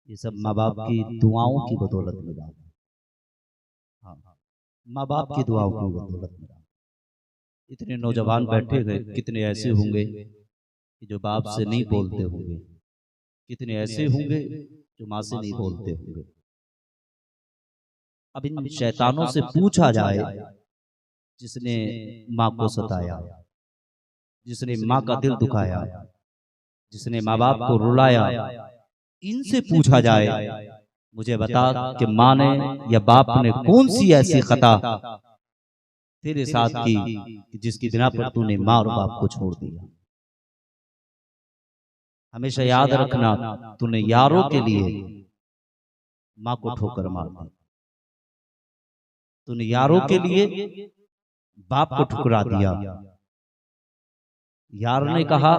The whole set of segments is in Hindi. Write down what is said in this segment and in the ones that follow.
ये सब माँ बाप की दुआओं की बदौलत मिला। हाँ, माँ बाप की दुआओं की बदौलत मिला। इतने नौजवान बैठे हैं, कितने ऐसे होंगे कि जो बाप से नहीं बोलते होंगे, कितने ऐसे होंगे जो माँ से नहीं बोलते होंगे। अब इन शैतानों से पूछा जाए, जिसने माँ को सताया, जिसने माँ का दिल दुखाया, जिसने माँ बाप को रुलाया, इनसे पूछा जाए, मुझे बता कि माँ ने या बाप ने कौन सी ऐसी खता तेरे साथ की जिसकी बिना पर तूने माँ और बाप को छोड़ दिया। हमेशा याद रखना, तूने यारों के लिए माँ को ठोकर मार दी, तूने यारों के लिए बाप को ठुकरा दिया। यार ने कहा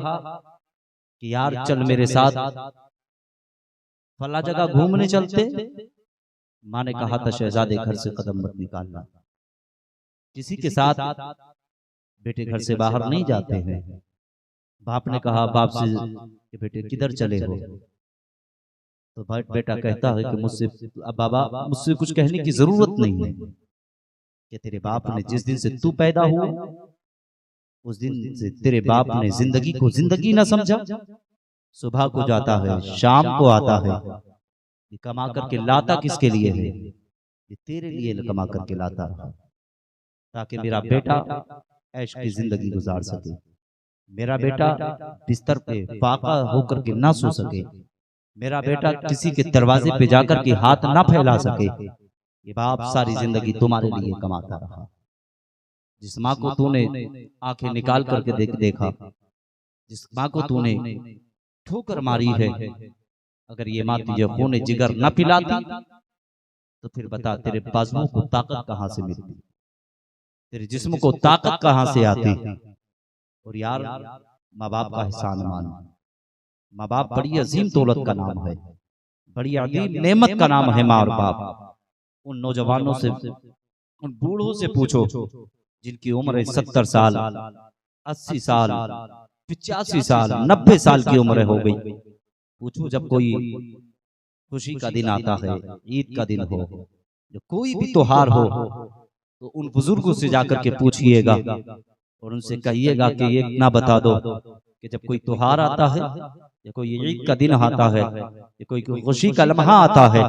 कि यार चल मेरे साथ फला जगह घूमने चलते, माँ ने कहा था शहजादे घर से कदम मत निकालना। किसी के साथ बेटे घर से बाहर नहीं जाते हैं। बाप ने कहा बाप से कि बेटे किधर चले हो, तो बेटा कहता है कि मुझसे बाबा मुझसे कुछ कहने की जरूरत नहीं है, कि तेरे बाप ने जिस दिन से तू पैदा हुआ उस दिन से तेरे बाप ने जिंदगी को जिंदगी ना समझा। सुबह को जाता है, शाम को आता है, ये कमा करके लाता किसके लिए है? ये तेरे लिए कमा करके लाता रहा, ताकि मेरा बेटा ऐश की जिंदगी गुजार सके, मेरा बेटा बिस्तर पे फाका होकर के ना सो सके, मेरा बेटा किसी के दरवाजे पे जाकर के हाथ ना फैला सके। ये बाप सारी जिंदगी तुम्हारे लिए कमाता रहा। जिस माँ को तूने आंखें निकाल करके देखा, जिस माँ को तूने ठोकर मारी है, अगर ये माँ तुझे खून जिगर न पिलाती तो फिर बता तेरे बाजुओं को ताकत कहां से मिलती, तेरे जिस्म को ताकत कहां से आती। और यार माँ बाप का एहसान मान, माँ बाप बड़ी अजीम दौलत का नाम है, बड़ी अजीम नेमत का नाम है माँ और बाप। उन नौजवानों से, उन बूढ़ों से पूछो जिनकी उम्र 70 साल, 80 साल, 85 साल, 90 साल की उम्र हो गई, पूछो जब कोई खुशी का दिन आता है, ईद का दिन हो, जो कोई भी त्योहार हो, तो उन बुजुर्गों से जाकर के पूछिएगा और उनसे कहिएगा कि ये ना बता दो कि जब कोई त्योहार आता है या कोई ईद का दिन आता है या कोई खुशी का लम्हा आता है,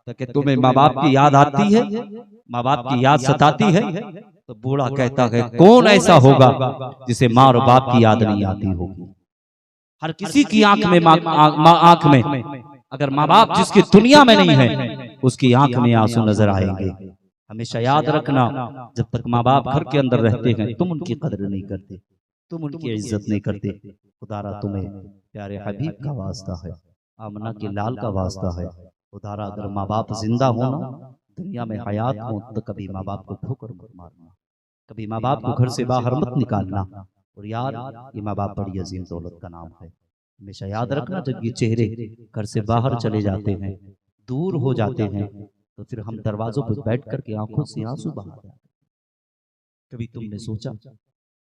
तो कि तुम्हें माँ बाप की याद आती है, माँ बाप की याद सताती है? तो बूढ़ा कहता है कौन ऐसा होगा जिसे माँ और बाप की याद नहीं आती होगी। हर किसी की आंख में आंख में अगर माँ बाप जिसकी दुनिया में नहीं है उसकी आंख में आंसू नजर आएंगे। हमेशा याद रखना, जब तक माँ बाप घर के अंदर रहते हैं तुम उनकी कदर नहीं करते, तुम उनकी इज्जत नहीं करते। खुदारा तुम्हें प्यारे हबीब का वास्ता है, आमना के लाल का वास्ता है, खुदारा अगर माँ बाप जिंदा होना, दुनिया में हयात हो, तो कभी माँ बाप को ठोकर मत मारना, कभी माँ बाप को घर से बाहर मत निकालना। और यार ये माँ बाप बड़ी अजीम दौलत का नाम है। हमेशा याद रखना, जब ये चेहरे घर से बाहर चले जाते हैं, दूर हो जाते हैं, तो फिर हम दरवाजों पर बैठ करके आंखों से आंसू बहा जाते हैं। कभी तुमने सोचा?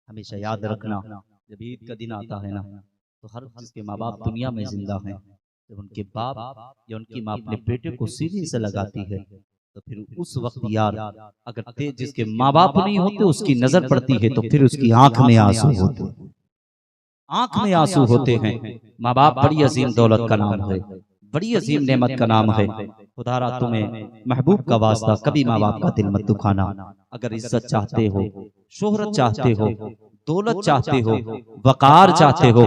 हमेशा याद रखना, जब ईद का दिन आता है ना, तो हर जिसके माँ बाप दुनिया में जिंदा हैं, जब उनके बाप या उनकी माँ अपने बेटे को सीने से लगाती है, तो फिर उस वक्त यार अगर जिसके माँ बाप नहीं होते उसकी नजर पड़ती है, तो फिर उसकी आंख में आंसू होते हैं, आंख में आंसू होते हैं। माँ बाप बड़ी अजीम दौलत का नाम है, बड़ी अजीम नेमत का नाम है। खुदारा तुम्हें महबूब का वास्ता कभी माँ बाप का दिल मत दुखाना। अगर इज्जत चाहते हो, शोहरत चाहते हो, दौलत चाहते हो, वकार चाहते हो,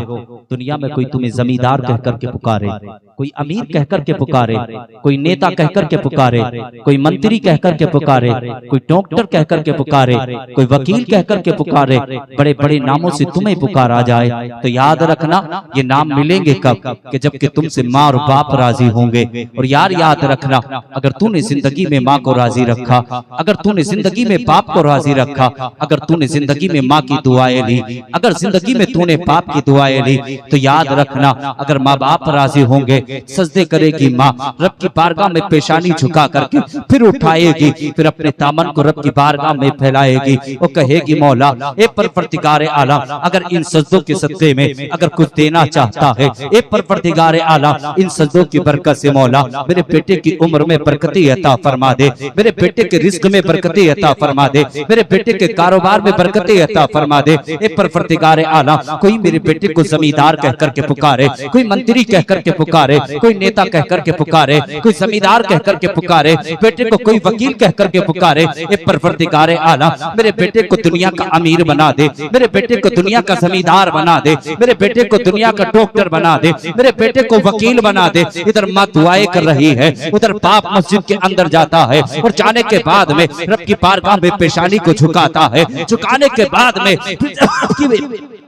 दुनिया में कोई तुम्हें जमींदार कहकर के पुकारे, कोई अमीर कहकर के पुकारे, कोई नेता कहकर के पुकारे, कोई मंत्री कहकर के पुकारे, कोई डॉक्टर कहकर के पुकारे, कोई वकील कहकर के पुकारे, बड़े बड़े नामों से तुम्हें पुकारा जाए, तो याद रखना ये नाम मिलेंगे कब? कि जबकि तुमसे माँ और बाप राजी होंगे। और यार याद रखना, अगर तूने जिंदगी में माँ को राजी रखा, अगर तूने जिंदगी में बाप को राजी रखा, अगर तूने जिंदगी में माँ की दुआएं दुआएं ली, अगर जिंदगी में तूने पाप की दुआएं ली तो याद रखना अगर माँ बाप राजी होंगे सजदे करेगी माँ, रब की बारगाह में पेशानी झुका करके फिर उठाएगी, फिर अपने दामन को रब की बारगाह में फैलाएगी और कहेगी मौला ए परवरदिगार आलम, अगर इन सजदों के सदक़े में अगर कुछ देना चाहता है, ए परवरदिगार आलम इन सजदों की बरकत से मौला मेरे बेटे की उम्र में बरकती अता फरमा दे, मेरे बेटे के रिस्क में बरकती अता फरमा दे, मेरे बेटे के कारोबार में बरकती अता फरमा दे। ए परवरदिगार आलम कोई मेरे बेटे को जमींदार कह करके पुकारे, कोई मंत्री कह करके पुकारे, कोई नेता कह करके पुकारे, कोई जमींदार कह करके पुकारे, बेटे को कोई वकील कह करके पुकारे, ए परवरदिगार आलम मेरे बेटे को दुनिया का अमीर बना दे, मेरे बेटे को दुनिया का जमींदार बना दे, मेरे बेटे को दुनिया का डॉक्टर बना दे, मेरे बेटे को वकील बना दे। इधर माँ दुआएं कर रही है, उधर बाप मस्जिद के अंदर जाता है और जाने के बाद में रब की बारगाह में पेशानी को झुकाता है, झुकाने के बाद में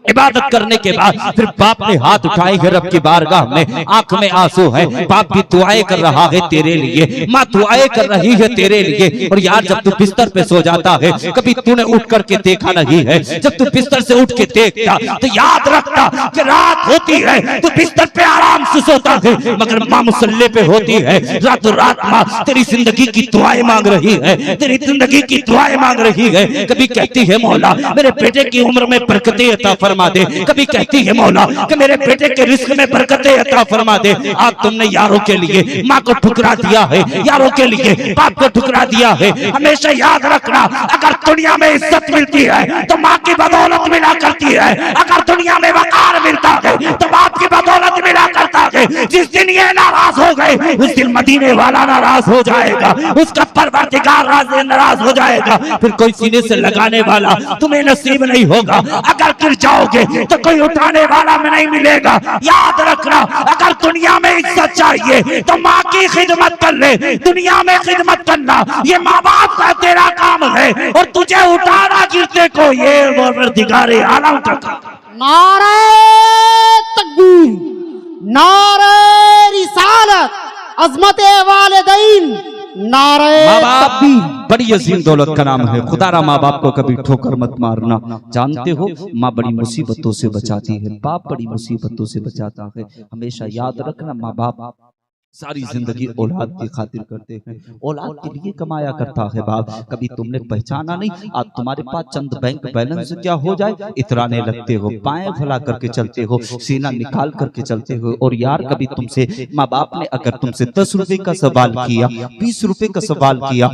इबादत करने के बाद फिर बाप ने हाथ उठाए है रब की बारगाह में, आंख में आंसू है, बाप भी दुआएं कर रहा है तेरे लिए, माँ दुआएं कर रही है तेरे लिए। और यार जब तू बिस्तर पे सो जाता है कभी तूने उठ करके देखा नहीं है, जब तू बिस्तर से उठ के देखता तो याद रखता कि रात होती है तो बिस्तर पे आराम से सोता है, मगर माँ मुसल्ले पे होती है, रातों रात माँ तेरी जिंदगी की दुआएं मांग रही है, तेरी जिंदगी की दुआएं मांग रही है। कभी कहती है मौला मेरे बेटे की उम्र में बरकतें अता फरमा दे, कभी कहती है मौला कि मेरे बेटे के रिस्क में बरकतें अता फरमा दे। आज तुमने यारों के लिए माँ को ठुकरा दिया है, यारों के लिए बाप को ठुकरा दिया है। हमेशा याद रखना अगर दुनिया में इज्जत मिलती है तो माँ की बदौलत मिला करती है, अगर दुनिया में वकार मिलता है तो बाप की बदौलत मिला करता है। जिस दिन ये नाराज हो गए उस दिन मदीने वाला नाराज हो जाएगा, उसका परवरदिगार नाराज हो जाएगा, फिर कोई सीने से लगाने वाला तुम्हें नसीब नहीं होगा। अगर गिर जाओगे तो कोई उठाने वाला में नहीं मिलेगा। याद रखना अगर दुनिया में इज्जत चाहिए तो माँ की खिदमत कर ले, दुनिया में खिदमत करना ये माँ बाप का तेरा काम है, और तुझे उठाना गिरते को ये परवरदिगार आलम का काम। नारे तकबीर, नारे रिसालत, अज़मते वालिदैन, नारे माँ बाप बड़ी अजीम दौलत का नाम है। खुदारा माँ बाप को कभी ठोकर मत मारना। जानते हो माँ बड़ी मुसीबतों से बचाती है, बाप बड़ी मुसीबतों से बचाता है। हमेशा याद रखना माँ बाप सारी जिंदगी औलाद की खातिर करते हैं, औलाद के लिए कमाया करता है बाप। कभी तुमने पहचाना नहीं, आज तुम्हारे पास चंद बैंक बैलेंस क्या हो जाए इतराने लगते हो, पाए फैला करके चलते हो, सीना निकाल करके चलते हो। और यार कभी तुमसे माँ बाप ने अगर तुमसे 10 रुपए का सवाल किया, 20 रुपए का सवाल किया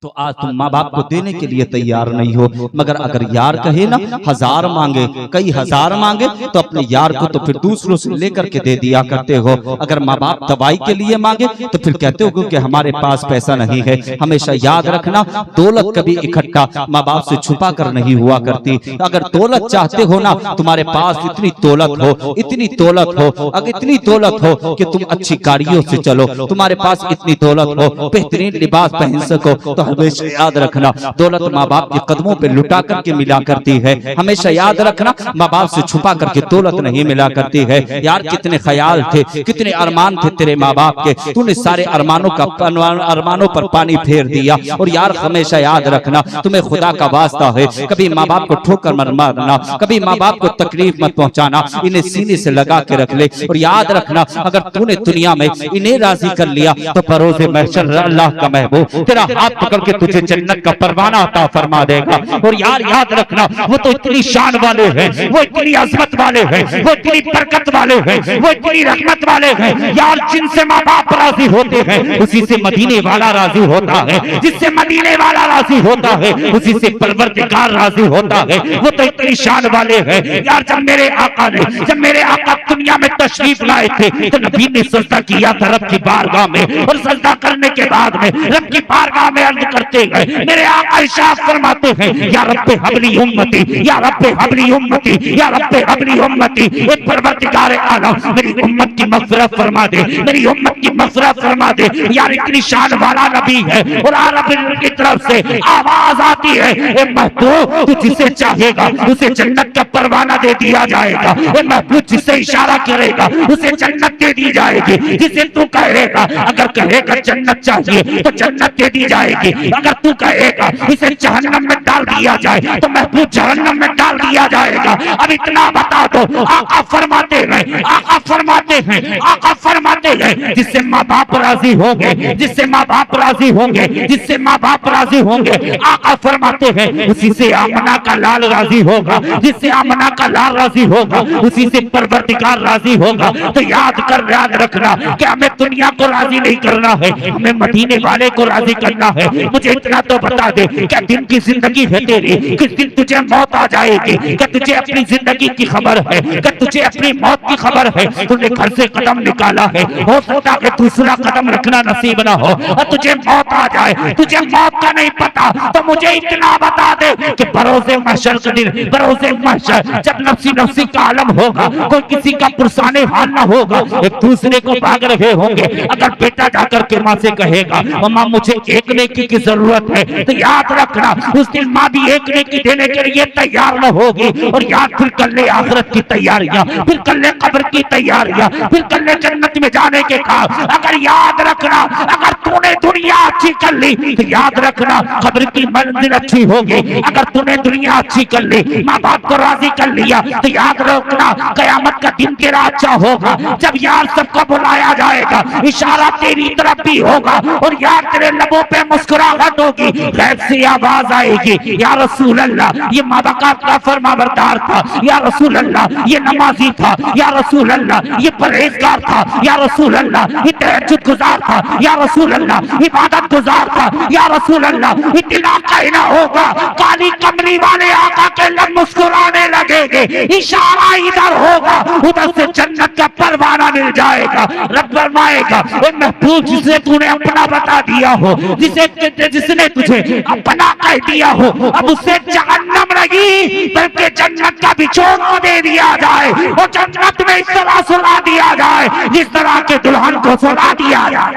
तो आज तुम माँ बाप को देने के लिए तैयार नहीं हो, मगर अगर यार कहे ना 1000 मांगे, कई 1000 मांगे तो अपने यार को तो फिर दूसरों से लेकर के दे दिया करते हो। अगर माँ बाप दवाई के लिए मांगे तो फिर कहते हो कि हमारे पास पैसा नहीं है। हमेशा याद रखना दौलत कभी इकट्ठा माँ बाप से छुपा कर नहीं हुआ करती। अगर दौलत चाहते हो ना, तुम्हारे पास इतनी दौलत हो, इतनी दौलत हो, अगर इतनी दौलत हो कि तुम अच्छी गाड़ियों से चलो, तुम्हारे पास इतनी दौलत हो, बेहतरीन लिबास पहन सको, तो हमेशा याद रखना दौलत माँ बाप के कदमों पे लुटा करके मिला करती है। हमेशा याद रखना माँ बाप से छुपा करके दौलत नहीं मिला करती है। यार कितने ख्याल थे, कितने अरमान थे तेरे माँ बाप के, तूने सारे अरमानों पर पानी फेर दिया। और यार हमेशा याद रखना तुम्हें खुदा का वास्ता है, कभी माँ बाप को ठोकर मत मारना, कभी माँ बाप को तकलीफ मत पहुंचाना, इन्हें सीने से लगा के रख ले। और याद रखना अगर तूने दुनिया में इन्हें राजी कर लिया तो बरोज़े महशर अल्लाह का महबूब तेरा हाथ पकड़ के तुझे जन्नत का परवाना अता फरमा देगा। और यार याद रखना वो तो इतनी शान वाले हैं, वो इतनी अजमत वाले हैं, वो इतनी बरकत वाले हैं, वो इतनी रहमत वाले हैं। यार जिनसे माँ बाप राजी होते हैं उसी से मदीने वाला राजी होता है, जिससे मदीने वाला राजी होता है उसी से परवरदिगार राजी होता है। वो तो इतनी शान वाले हैं। यार जब मेरे आका दुनिया में तशरीफ लाए थे तो नबी ने सजदा किया था रब की बारगाह में, और सजदा करने के बाद में रब की बारगाह में अर्ज करते गए। मेरे आका इरशाद फरमाते हैं या रब्बे हबली उम्मती, या रब्बे हबली उम्मती, या रब्बे हबली उम्मती। एक परवरदिगार आलम मेरी उम्मत की मग़फ़िरत फरमा दे, मेरी उम्मत की मग़फ़िरत फरमा दे। यार इतनी शान वाला नबी है, और अरब की तरफ से आवाज आती है ए महबूब तू जिसे चाहेगा उसे जन्नत का परवाना दे दिया जाएगा। ए महबूब जिसे इशारा करेगा उसे जन्नत दे दी जाएगी, जिसे तू कहेगा अगर कहेगा जन्नत चाहिए तो जन्नत दे दी जाएगी, अगर तू कहेगा इसे जहन्नम में डाल दिया जाए तो महबूब जहन्नम में डाल दिया जाएगा। अब इतना बता दो, आका फरमाते हैं, आका फरमाते हैं, आका फरमाते हैं, जिससे माँ बाप राजी होंगे, जिससे माँ बाप राजी होंगे, जिससे माँ बाप राजी होंगे, आका फरमाते हैं उसी से आमना का लाल राजी होगा, जिससे आमना का लाल राजी होगा उसी से परवरदिगार राजी होगा। तो याद रखना कि हमें दुनिया को राजी नहीं करना है, हमें मदीने वाले को राजी करना है। मुझे इतना तो बता दे, क्या दिन की जिंदगी है तेरी, किस दिन तुझे मौत आ जाएगी? क्या तुझे अपनी जिंदगी की खबर है? क्या तुझे अपनी मौत की खबर है? तूने घर से कदम निकाला है, हो सकता है दूसरा कदम रखना नसीब ना हो और तुझे मौत आ जाए, तुझे मौत का नहीं पता, तो मुझे इतना बता दे कि बरोज़े महशर के दिन, बरोज़े महशर जब नफ्सी नफ्सी का आलम होगा, कोई किसी का पुरसाने हाल ना होगा, एक दूसरे को भाग रहे होंगे। अगर बेटा जाकर के माँ से कहेगा माँ मुझे एक नेकी की जरूरत है, तो याद रखना उस दिन माँ भी एक नेकी देने के लिए तैयार न होगी। और याद फिर कर ले आखिरत की तैयारियां, फिर कर ले कब्र की तैयारियां, फिर कर ले जन्नत में जाने के काम। अगर याद रखना, अगर तूने दुनिया अच्छी कर ली तो याद रखना कब्र की मंजिल अच्छी होगी। अगर तूने दुनिया अच्छी कर ली, माँ बाप को राजी कर लिया, तो याद रखना कयामत का दिन तेरा अच्छा होगा। जब यार सबको बुलाया जाएगा, इशारा तेरी तरफ भी होगा और यार तेरे लबों पे मुस्कुराहट होगी, गैब से आवाज आएगी, या रसूल अल्लाह ये माबाकात का फरमाबरदार था, या रसूल अल्लाह ये नमाजी था, या रसूल अल्लाह ये परहेजगार था, या रसूल अल्लाह ये तहज्जुद गुजार था, या रसूल अल्लाह इबादत गुजार था, या रसूल अल्लाह इतना कहना होगा, काली कमली वाले आका के लब मुस्कुराने लगेंगे। इशारा इधर होगा, उधर से जन्नत का परवाना मिल जाएगा। रब फरमाएगा महबूब जिसे तूने अपना बता दिया हो, जिसने तुझे अपना कह दिया हो, अब उसे जहन्नम नहीं बल्कि जन्नत का बिछोना दे दिया जाए और जन्नत में इस तरह सुला दिया जाए जिस तरह के दुल्हन को सुला दिया जाए।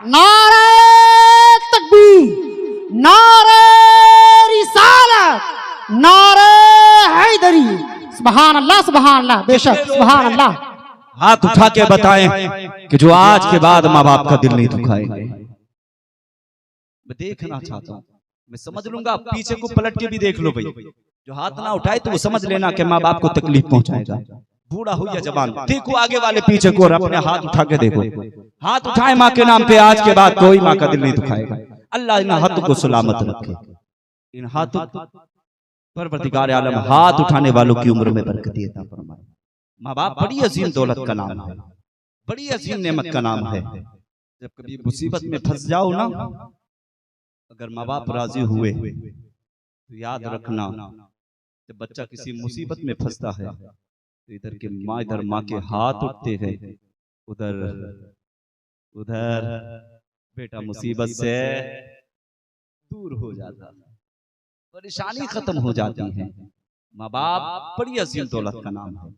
नारे तकबीर, नारे रिसालत, नारे हैदरी, सुभान अल्लाह, सुभान अल्लाह, बेशक सुभान अल्लाह। हाथ उठा के बताएं कि जो आज के बाद माँ बाप का दिल नहीं दुखाएंगे। मैं देखना चाहता हूँ, मैं समझ लूंगा, पीछे को पलट के भी देख लो भाई। जो हाथ ना उठाए तो वो समझ लेना कि माँ बाप को तकलीफ पहुंचाएगा, बूढ़ा हो या जवान। देखो आगे वाले पीछे को और अपने हाथ उठा के देखो। हाथ उठाए माँ के नाम पे, आज के बाद कोई माँ का दिल नहीं दुखाएगा। अल्लाह इन हाथों को सलामत रखे, इन हाथों परवरदिगार आलम हाथ उठाने वालों की उम्र में बरकत अता फरमाए। माँ बाप बड़ी अजीम दौलत का नाम है, बड़ी अजीम नेमत का नाम है। जब कभी मुसीबत में फंस जाओ ना, अगर माँ बाप राजी हुए तो याद रखना, जब बच्चा किसी मुसीबत में फंसता है तो इधर माँ के हाथ उठते हैं, उधर उधर बेटा मुसीबत से दूर हो जाता है, परेशानी खत्म हो जाती है। माँ बाप बड़ी अजीम दौलत का नाम है,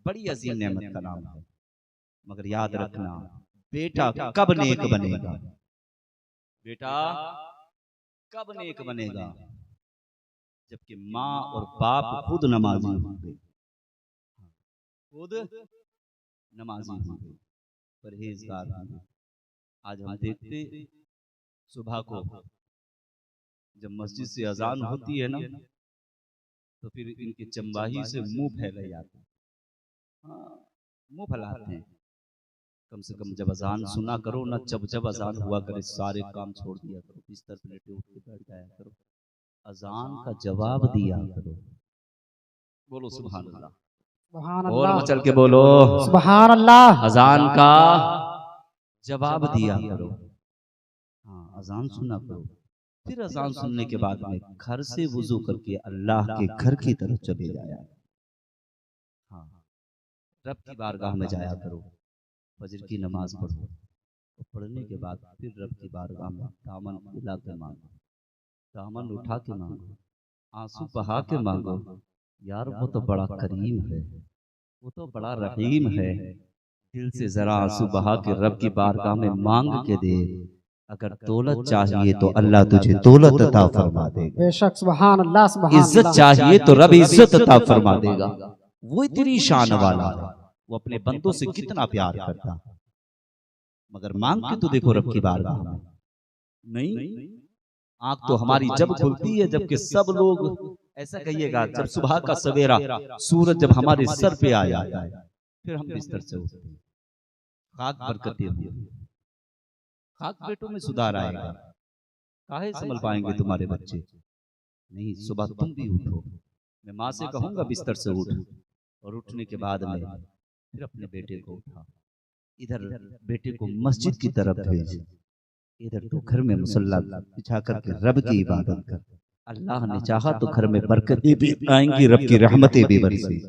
बड़ी अजीम नेमत का नाम है। मगर याद रखना बेटा कब नेक बनेगा, बेटा कब नेक बनेगा, जबकि माँ और बाप खुद नमाजी होंगे, खुद नमाजी होंगे, परहेजगार होंगे। आज हम देखते सुबह को जब मस्जिद से अजान होती है ना, तो फिर इनके चंबाही से मुंह फैले जाते हैं, मुंह फैलाते हैं। कम से कम जब अजान सुना करो ना, जब अजान हुआ करे सारे काम छोड़ दिया करो, बिस्तर पे लेटे उठ के बैठ जाया करो, अजान का जवाब दिया करो। बोलो सुभान अल्लाह, सुभान और अल्लाह, मचल के बोलो सुभान अल्लाह। अजान का जवाब दिया करो। हाँ, अजान सुना करो, फिर अजान सुनने के बाद में घर से वुजू करके अल्लाह के घर की तरफ चले जाया। हाँ, रब की बारगाह में जाया करो, फजर की नमाज पढ़ो, तो पढ़ने के बाद फिर रब की बारगाह में दामन हिला के मांगो, दामन उठा के मांगो, आंसू बहा के मांगो। यार वो तो बड़ा करीम है, वो तो बड़ा रहीम है। दिल से जरा आंसू बहा के रब की बारगाह में मांग के दे। अगर दौलत चाहिए तो अल्लाह तुझे दौलत अता फरमा देगा, बेशक सुभान अल्लाह, सुभान इज्जत अल्लाह। चाहिए तो रब इज्जत अता फरमा देगा। वो इतनी शान वाला है, वो अपने बंदों से कितना प्यार करता है। मगर मांग के तो देखो रब की बारगाह में नहीं, आंख तो हमारी जब खुलती है जबकि सब लोग, ऐसा कहिएगा, जब सुबह का सवेरा सूरज जब हमारे सर पे आ जाता है फिर हम बिस्तर से उठते हैं। खाक बरकतें हुई, खाक पेटों में सुधार आएगा। काहे संभल पाएंगे तुम्हारे बच्चे? नहीं, सुबह तुम भी उठो। मैं माँ से कहूंगा बिस्तर से उठ, और उठने के बाद में फिर अपने बेटे को उठा, इधर बेटे को मस्जिद की तरफ भेज, इधर तो घर में मुसल्ला बिछा करके रब की इबादत कर। अल्लाह ने चाहा तो घर में बरकतें भी आएंगी, रब की रहमतें भी बरसेंगी।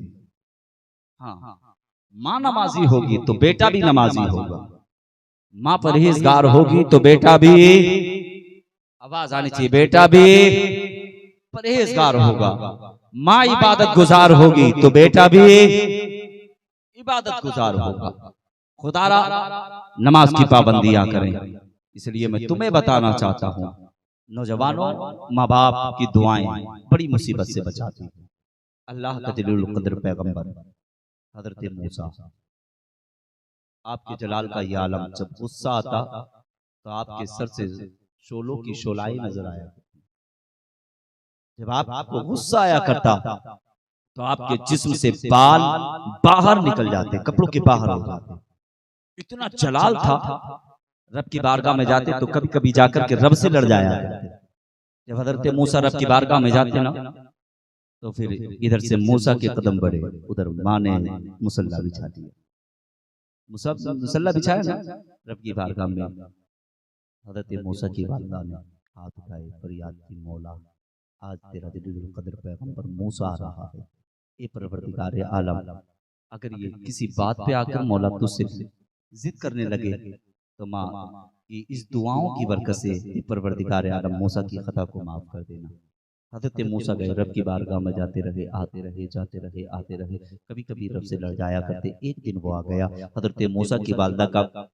हाँ, माँ नमाजी होगी तो बेटा भी नमाजी होगा, माँ परहेजगार होगी तो बेटा भी, आवाज आनी चाहिए, बेटा भी परहेजगार होगा। माँ इबादत गुजार होगी तो बेटा भी इबादत गुजार होगा। खुदारा नमाज की पाबंदियां करें। इसलिए मैं तुम्हें बताना चाहता हूँ, नौजवानों, माँ बाप की दुआएं बड़ी मुसीबत से बचाती हैं। अल्लाह का जलीलुल कद्र पैगंबर हजरत मूसा, आपके जलाल का ये आलम, जब गुस्सा आता तो आपके सर से शोलों की शोलाई नजर आया। जब आपको गुस्सा आया करता तो आपके जिस्म से बाल बाहर निकल जाते, कपड़ों के बाहर हो जाते। इतना जलाल था, रब की बारगाह में जाते तो कभी कभी जाकर के रब से लड़ जाया करते। जब हजरत मूसा रब की बारगाह में जाते ना तो फिर इधर से मूसा के कदम बढ़े, उधर माँ ने मुसल्ला बिछा दिया। मुसल्ला बिछाया ना रब की बारगाह में, हजरत मूसा की वालिदा ने हाथ उठाए, फरियाद की, मौला आज तेरा जलीलुल कद्र पैगंबर मूसा आ रहा है। ए परवरदिगार आलम, अगर ये किसी बात पे आकर मौला तुझसे जिद करने लगे तो माँ की इस दुआओं की बरकत से परवरदिगार आलम मूसा की खता को माफ कर देना। हजरत मूसा गए, रब की बारगाह में जाते रहे, आते रहे, जाते रहे, आते रहे, कभी कभी रब से लड़ जाया करते। एक दिन वो आ गया, हजरत मूसा की वालिदा का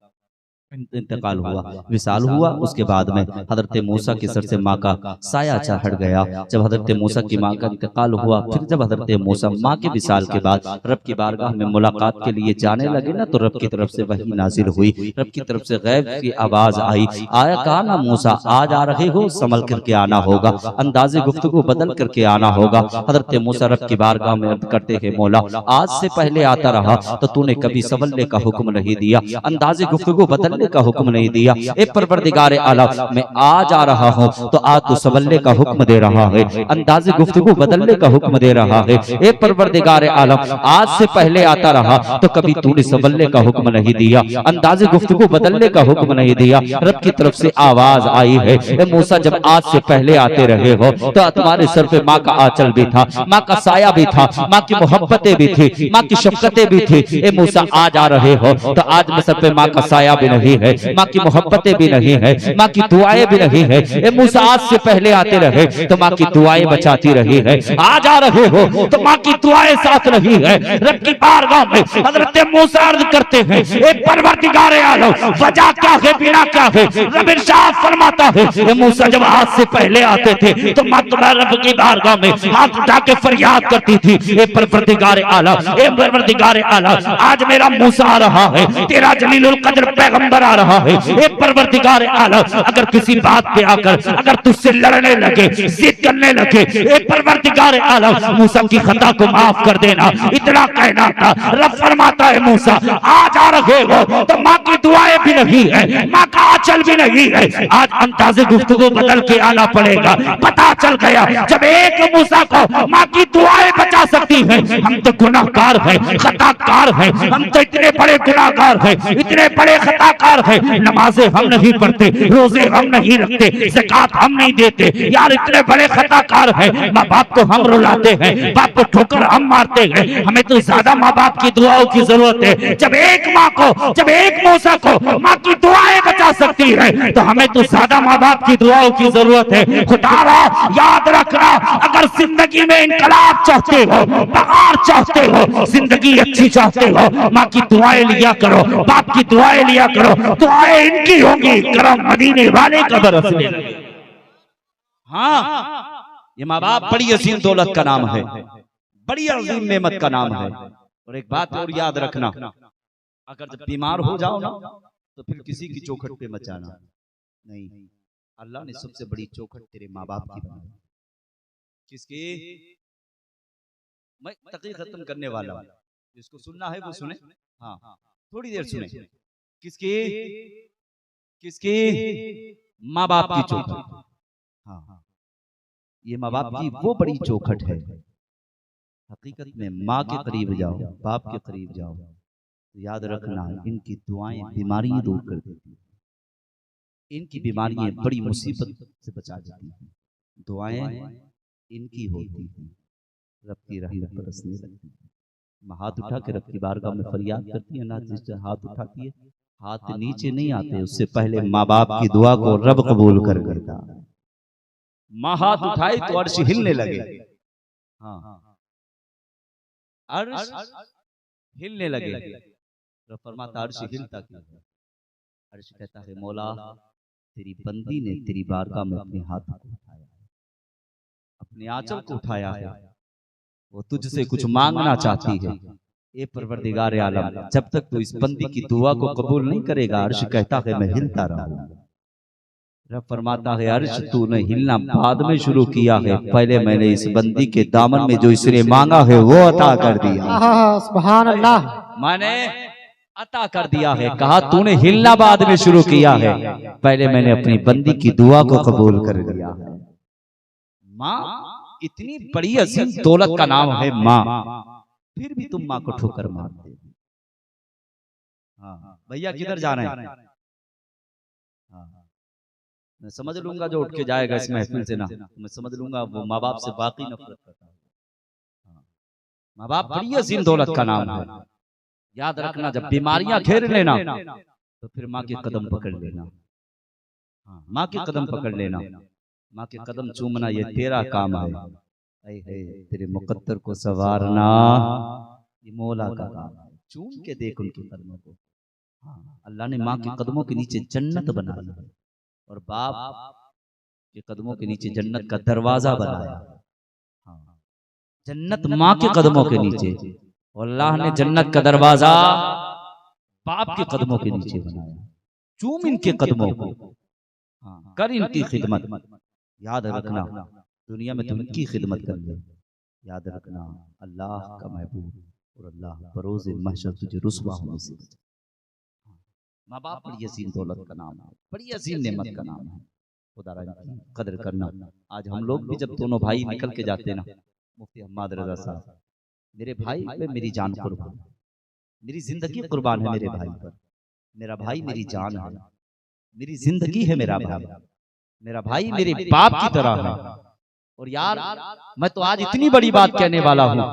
इंतकाल हुआ, विसाल हुआ। उसके बाद में हजरत मूसा के सर से माँ का साया हट गया। जब हजरत मूसा की माँ का इंतकाल हुआ, फिर जब हजरत मूसा माँ के विसाल के बाद रब की बारगाह में मुलाकात के लिए जाने लगे ना, तो रब की तरफ से वही नाजिल हुई, रब की तरफ से गैब की आवाज आई, आया कहा ना मूसा आज आ रहे हो, संभल करके आना होगा, अंदाजे गुफ्तगू बदल करके आना होगा। हजरत मूसा रब की बारगाह में अर्ज करते हैं, मौला आज से पहले आता रहा तो तूने कभी संभलने का हुक्म नहीं दिया, अंदाजे गुफ्तगू बदल का हुक्म नहीं दिया। ए परवरदिगार आलम, मैं आज आ रहा हूँ तो आज तू संभलने का हुक्म दे रहा है, अंदाज़े गुफ्तगू बदलने का हुक्म दे रहा है। ए परवरदिगार आलम, आज से पहले आता रहा तो कभी तूने संभलने का हुक्म नहीं दिया, अंदाज़े गुफ्तगू बदलने का हुक्म नहीं दिया। रब की तरफ से आवाज आई है, ए मूसा जब आज से पहले आते रहे हो तो तुम्हारे सर पे माँ का आंचल भी था, माँ का साया भी था, माँ की मोहब्बतें भी थी, माँ की शफकतें भी थी। ए मूसा आज आ रहे हो तो आज में सर पे माँ का साया भी नहीं है, माँ की मोहब्बतें भी नहीं है, माँ की दुआएं भी नहीं है। ए मूसा आज से पहले आते रहे तो माँ की दुआएं बचाती रही है, आज आ रहे हो तो माँ की दुआएं साथ रही है। रब की बारगाह में हजरत मूसा अर्ज करते हैं, ए परवरदिगार आलम, वजह क्या है, बिना क्या है? रब इरशाद फरमाता है, ए मूसा जब आज से पहले आते थे तो माँ तुम्हारे रब की बारगाह में हाथ उठा के फरियाद करती थी, ए परवरदिगार आलम, ए परवरदिगार आलम, आज मेरा मूसा आ रहा है, तेरा जलीलुल कद्र पैगंबर आ रहा है। ए परवरदिगार आलम, अगर किसी बात पे आकर अगर तुझसे लड़ने लगे, जिद करने लगे, ए परवरदिगार आलम, मूसा की खता को माफ कर देना, इतना कहना था। रब फरमाता है, मूसा आज आ रहे हो तो माँ की दुआएं भी नहीं है, माँ का आंचल भी नहीं है, आज अंदाज़े गुफ्तगू बदल के आना पड़ेगा। पता चल गया जब एक मूसा को माँ की दुआएं बचा सकती है, हम तो गुनाहगार हैं, खताकार हैं, हम तो इतने बड़े गुनाहगार हैं, इतने बड़े खताकार हैं, नमाजें हम नहीं पढ़ते, रोजे हम नहीं रखते, ज़कात हम नहीं देते, यार इतने बड़े खताकार हैं। माँ बाप को हम रुलाते हैं, बाप को ठोकर हम मारते हैं, हमें तो ज्यादा माँ बाप की दुआओं की जरूरत है। जब एक माँ को, जब एक मूसा को माँ की दुआएं बचा सकती है तो हमें तो ज्यादा माँ बाप की दुआओं की जरूरत है। खुदारा याद रखना, अगर जिंदगी में इनकलाब चाहते हो, बहार चाहते हो, जिंदगी अच्छी चाहते हो, माँ की दुआएं लिया करो, बाप की दुआएं लिया करो, दुआएं इनकी होंगी, करम मदीने वाले का बरसने लगे। हाँ, ये माँ बाप बड़ी अजीम दौलत का नाम है, बड़ी अजीम नेमत का नाम है। और एक बात और याद रखना, अगर जब बीमार हो जाओ ना तो फिर किसी की चौखट पे मचाना नहीं, अल्लाह ने सबसे बड़ी चौखट तेरे माँ बाप की बनाई। किसकी? मैं तकरीर खत्म करने वाला हूं, जिसको सुनना है वो सुने। हाँ, थोड़ी देर सुने। किसकी? किसकी? माँ बाप की चौखट। हाँ, ये माँ बाप की वो बड़ी चौखट है। हकीकत में माँ के करीब जाओ, बाप के करीब जाओ, तो याद रखना इनकी दुआएं बीमारियां दूर कर देती हैं। इनकी बीमारियां बड़ी मुसीबत से बचा देती हैं। दुआएं इनकी होती हैं, रब की रहमत बरसने लगती है। मैं हाथ उठा के रब की बारगाह में फरियाद करती है ना, जिससे हाथ उठाती है हाथ नीचे नहीं आते, उससे पहले माँ बाप की दुआ को रब कबूल कर लेता। माँ हाथ उठाए तो अर्श हिलने लगे। हाँ, अर्श हिलने लगे। रब फरमाता अर्श हिलता क्यों है? अर्श कहता है मौला तेरी बंदी ने तेरी बारगाह में अपने हाथ को उठाया है, अपने आंचल को उठाया है, वो तुझसे कुछ मांगना चाहती है। ए परवरदिगार आलम, जब तक तू इस बंदी की दुआ को कबूल नहीं करेगा, अर्श कहता है मैं हिलता रहूंगा। रब फरमाता है अर्श तूने हिलना बाद में शुरू किया है, पहले मैंने इस बंदी के दामन में जो इसने मांगा है वो अता कर दिया। सुभान अल्लाह। मैंने अता कर दिया है। कहा तूने हिलना बाद में शुरू किया है, पहले मैंने अपनी बंदी की दुआ को कबूल कर लिया है। माँ इतनी बड़ी अजीम दौलत का नाम है माँ, फिर भी तुम माँ को ठोकर मारते हो। हाँ भैया किधर जाना है? हाँ, मैं समझ लूंगा जो उठ के जाएगा इस महफिल से ना, मैं समझ लूंगा वो माँ बाप से बाकी नफरत करता है। माँ बाप बड़ी अजीम दौलत का नाम है। याद रखना जब बीमारियां घेर लेना तो फिर माँ के कदम पकड़ लेना। हाँ, माँ के कदम पकड़ लेना, माँ के कदम चूमना ये तेरा काम है। तेरे मुकद्दर को संवारना ये मौला का काम है। चूम के देख उनके कदमों को। हाँ, अल्लाह ने माँ के कदमों के नीचे जन्नत बनाई है और बाप के कदमों के नीचे जन्नत का दरवाजा बनाया। हाँ, जन्नत माँ के कदमों के नीचे, अल्लाह ने जन्नत का दरवाजा बाप के कदमों के नीचे बनाया। चूम इनके कदमों को, हाँ, कर इनकी खिदमत। याद रखना दुनिया में तुम इनकी खिदमत कर ले। याद रखना अल्लाह का महबूब और अल्लाह बरोज़े महशर तुझे रुसवा होने से। माँ बाप बड़ी अजीम दौलत का नाम है, बड़ी अजीम नेमत का नाम है। खुदा की कदर करना। आज हम लोग भी जब दोनों भाई निकल के जाते ना, मुफ्ती हम्माद रजा साहब, मेरे भाई पे मेरी जान कुर्बान, मेरी जिंदगी कुर्बान है मेरे भाई पर। मेरा भाई मेरी जान है, मेरी जिंदगी है मेरा भाई। मेरा भाई मेरे बाप की तरह है। और यार मैं तो आज इतनी बड़ी बात कहने वाला हूँ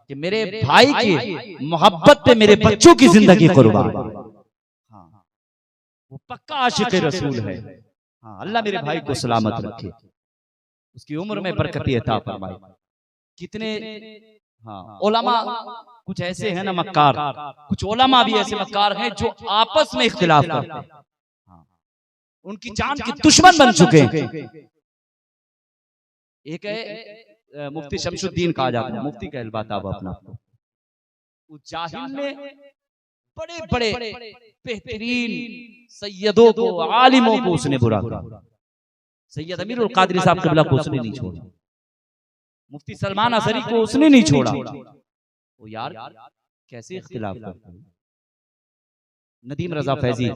कि मेरे भाई की मोहब्बत पे मेरे बच्चों की जिंदगी कुर्बान। हाँ, वो पक्का आशिक रसूल है। हाँ, अल्लाह मेरे भाई को सलामत रखे, उसकी उम्र में बरकत अता फरमाए। कितने हाँ उलमा कुछ ऐसे हैं ना मक्कार, कुछ उलमा भी ऐसे मक्कार हैं जो आपस में इख्तिलाफ करते हैं। हाँ, उनकी जान के दुश्मन बन चुके हैं। एक है मुफ्ती शमशुद्दीन कहा जाता है, मुफ्ती कहलवाता है अपना आपको। उस जाहिल ने बड़े बड़े बेहतरीन सैयदों को, आलिमों को उसने बुरा किया। सैयद अमीरुल कादरी साहब क़िबला को उसने नहीं छोड़ा, मुफ्ती सलमान असरी को उसने नहीं छोड़ा। वो यार कैसे इख्तिलाफ करते हैं। नदीम रजा फैजी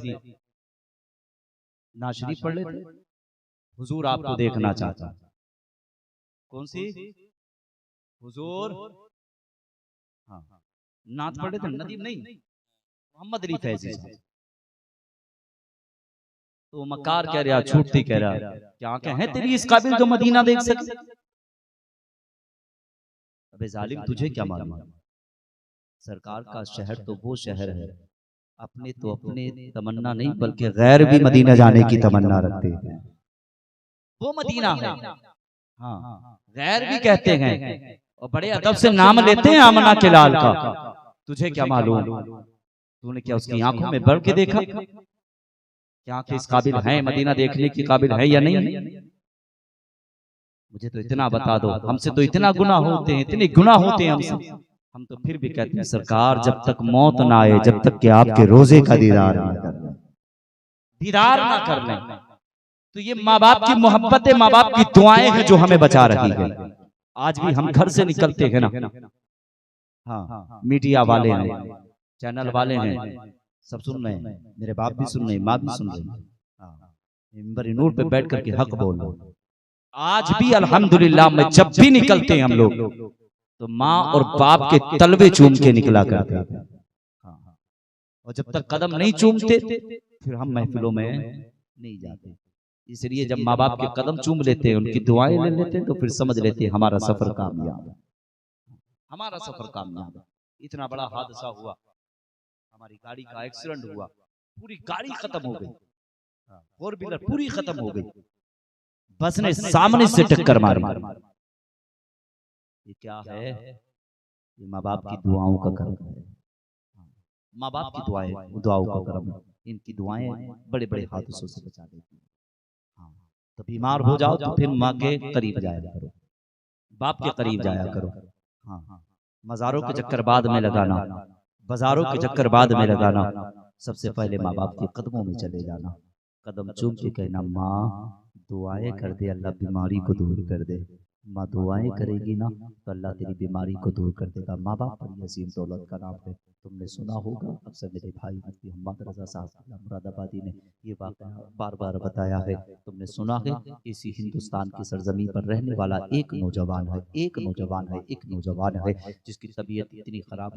नाशरी पढ़ लेते, हुजूर आपको देखना चाहता। कौन सी? हुजूर हाँ, नात पढ़ लेते, नदीम नहीं, मोहम्मद अली फैजी। तो मक्कार कह रहा, छूटती कह रहा, क्या आंखें हैं तेरी इस काबिल जो मदीना देख सके? अबे जालिम तुझे क्या मालूम, सरकार का शहर तो वो शहर है, अपने तो अपने तमन्ना नहीं बल्कि गैर भी मदीना जाने की तमन्ना रखते हैं। वो मदीना है। हाँ, गैर भी कहते हैं और बड़े अदब से नाम लेते हैं आमना के लाल का। तुझे क्या मालूम, तूने क्या उसकी आंखों में बढ़ के देखा? क्या आंखें इस काबिल हैं मदीना देखने की काबिल है या नहीं? मुझे तो इतना बता दो, हमसे तो इतना गुनाह होते हैं, इतने गुनाह होते हैं हमसे, हम तो फिर भी कहते हैं सरकार जब तक मौत ना आए, जब तक कि आपके रोजे का दीदार ना कर लें, तो ये माँ बाप की मोहब्बत है, माँ बाप की दुआएं हैं जो हमें बचा रही है। आज भी हम घर से निकलते हैं ना, हाँ, मीडिया वाले हैं, चैनल वाले हैं, सब सुन रहे हैं, मेरे बाप भी सुन रहे हैं, माँ भी सुन रही है, मिंबर नूर पे बैठ करके हक बोल रहे हैं। आज भी अल्हम्दुलिल्लाह में जब भी निकलते हैं हम लोग तो माँ और बाप के तलवे चूम के निकला करते हैं, और जब तक कदम नहीं चूमते फिर हम महफिलों में नहीं जाते। इसलिए जब माँ बाप के कदम चूम लेते हैं, उनकी दुआएं ले लेते हैं, तो फिर समझ लेते हैं हमारा सफर कामयाब है, हमारा सफर कामयाब है। इतना बड़ा हादसा हुआ, हमारी गाड़ी का एक्सीडेंट हुआ, पूरी गाड़ी खत्म हो गई, 4 व्हीलर पूरी खत्म हो गई, बस ने सामने से टक्कर मारी। ये क्या है? ये माँ बाप की दुआओं का कर्म है, माँ बाप की दुआओं का कर्म है। इनकी दुआएं बड़े बड़े हादसों से बचा देती है। तो बीमार हो जाओ तो फिर माँ के करीब जाया करो, बाप के करीब जाया करो। हाँ, मज़ारों के चक्कर बाद में लगाना, बाजारों के चक्कर बाद में लगाना, सबसे पहले माँ बाप के कदमों में चले जाना, कदम चूम के कहना माँ दुआएं कर दे, अल्लाह बीमारी को दूर कर दे। माँ दुआएं करेगी ना तो अल्लाह तेरी बीमारी को दूर कर देगा। माँ बाप बड़ी अजीम दौलत का नाम है। तुमने सुना होगा, अक्सर मेरे भाई मुफ्ती मोहम्मद रजा साहब मुरादाबादी ने ये वाक़या बार बार बताया है। तुमने सुना है, इसी हिंदुस्तान की सरजमीन पर रहने वाला एक नौजवान है, एक नौजवान है जिसकी तबीयत इतनी ख़राब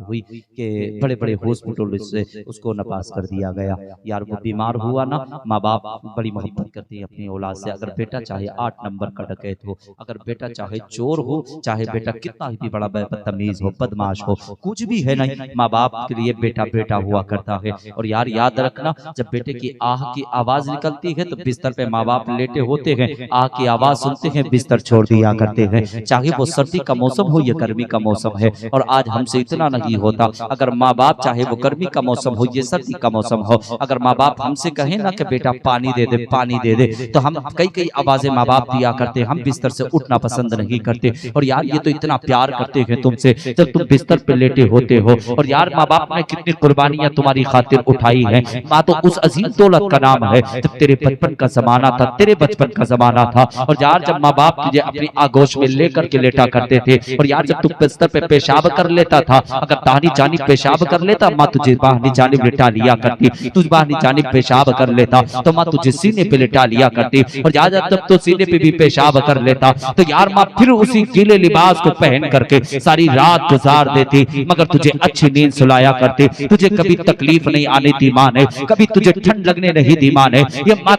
हुई कि बड़े बड़े हॉस्पिटल से उसको नपास कर दिया गया। यार वो बीमार हुआ ना, माँ बाप बड़ी मोहब्बत करते हैं अपनी औलाद से। अगर बेटा चाहे 8 नंबर का डकैत हो, अगर बेटा चाहे चोर हो, चाहे बेटा कितना भी बड़ा बदतमीज हो, बदमाश हो, कुछ भी है नहीं, माँ बाप के लिए बेटा बेटा हुआ करता है। और यार याद रखना, जब बेटे की आह की आवाज निकलती है तो बिस्तर पे माँ बाप लेटे होते हैं, आह की आवाज सुनते हैं, बिस्तर छोड़ दिया करते हैं, चाहे वो सर्दी का मौसम हो या गर्मी का मौसम है। और आज हमसे इतना नहीं होता, अगर माँ बाप चाहे वो गर्मी का मौसम हो या सर्दी का मौसम हो, अगर माँ बाप हमसे कहे ना कि बेटा पानी दे दे, पानी दे दे, तो हम कई आवाजें माँ बाप दिया करते, हम बिस्तर से उठना पसंद नहीं करते। और यार ये तो इतना प्यार करते हैं तुमसे जब तुम बिस्तर पे लेटे होते हो। और यार माँ बाप ने कितनी कुर्बानियां तुम्हारी खातिर उठाई हैं। माँ तो उस अजीम दौलत का नाम है। जब तेरे बचपन का जमाना था, तेरे बचपन का जमाना था, और यार जब माँ बाप तुझे अपनी आगोश में लेकर के लेटा करते थे, और यार जब तू बिस्तर पे पेशाब कर लेता था, अगर दाहिनी जानिब पेशाब कर लेता, माँ तुझे बाहिनी जानिब लिटा लिया करती। तुझ बाहिनी जानिब पेशाब कर लेता तो माँ तुझे सीने पे लिटा लिया करती। और यार जब तो सीने पे भी पेशाब कर लेता तो यार माँ फिर उसी गीले लिबास को पहन करके सारी रात गुजार देती, मगर तुझे अच्छी नींद सुलाया करती। तुझे कभी तकलीफ नहीं आने दी माँ ने, कभी तुझे ठंड लगने नहीं दी माँ ने। ये माँ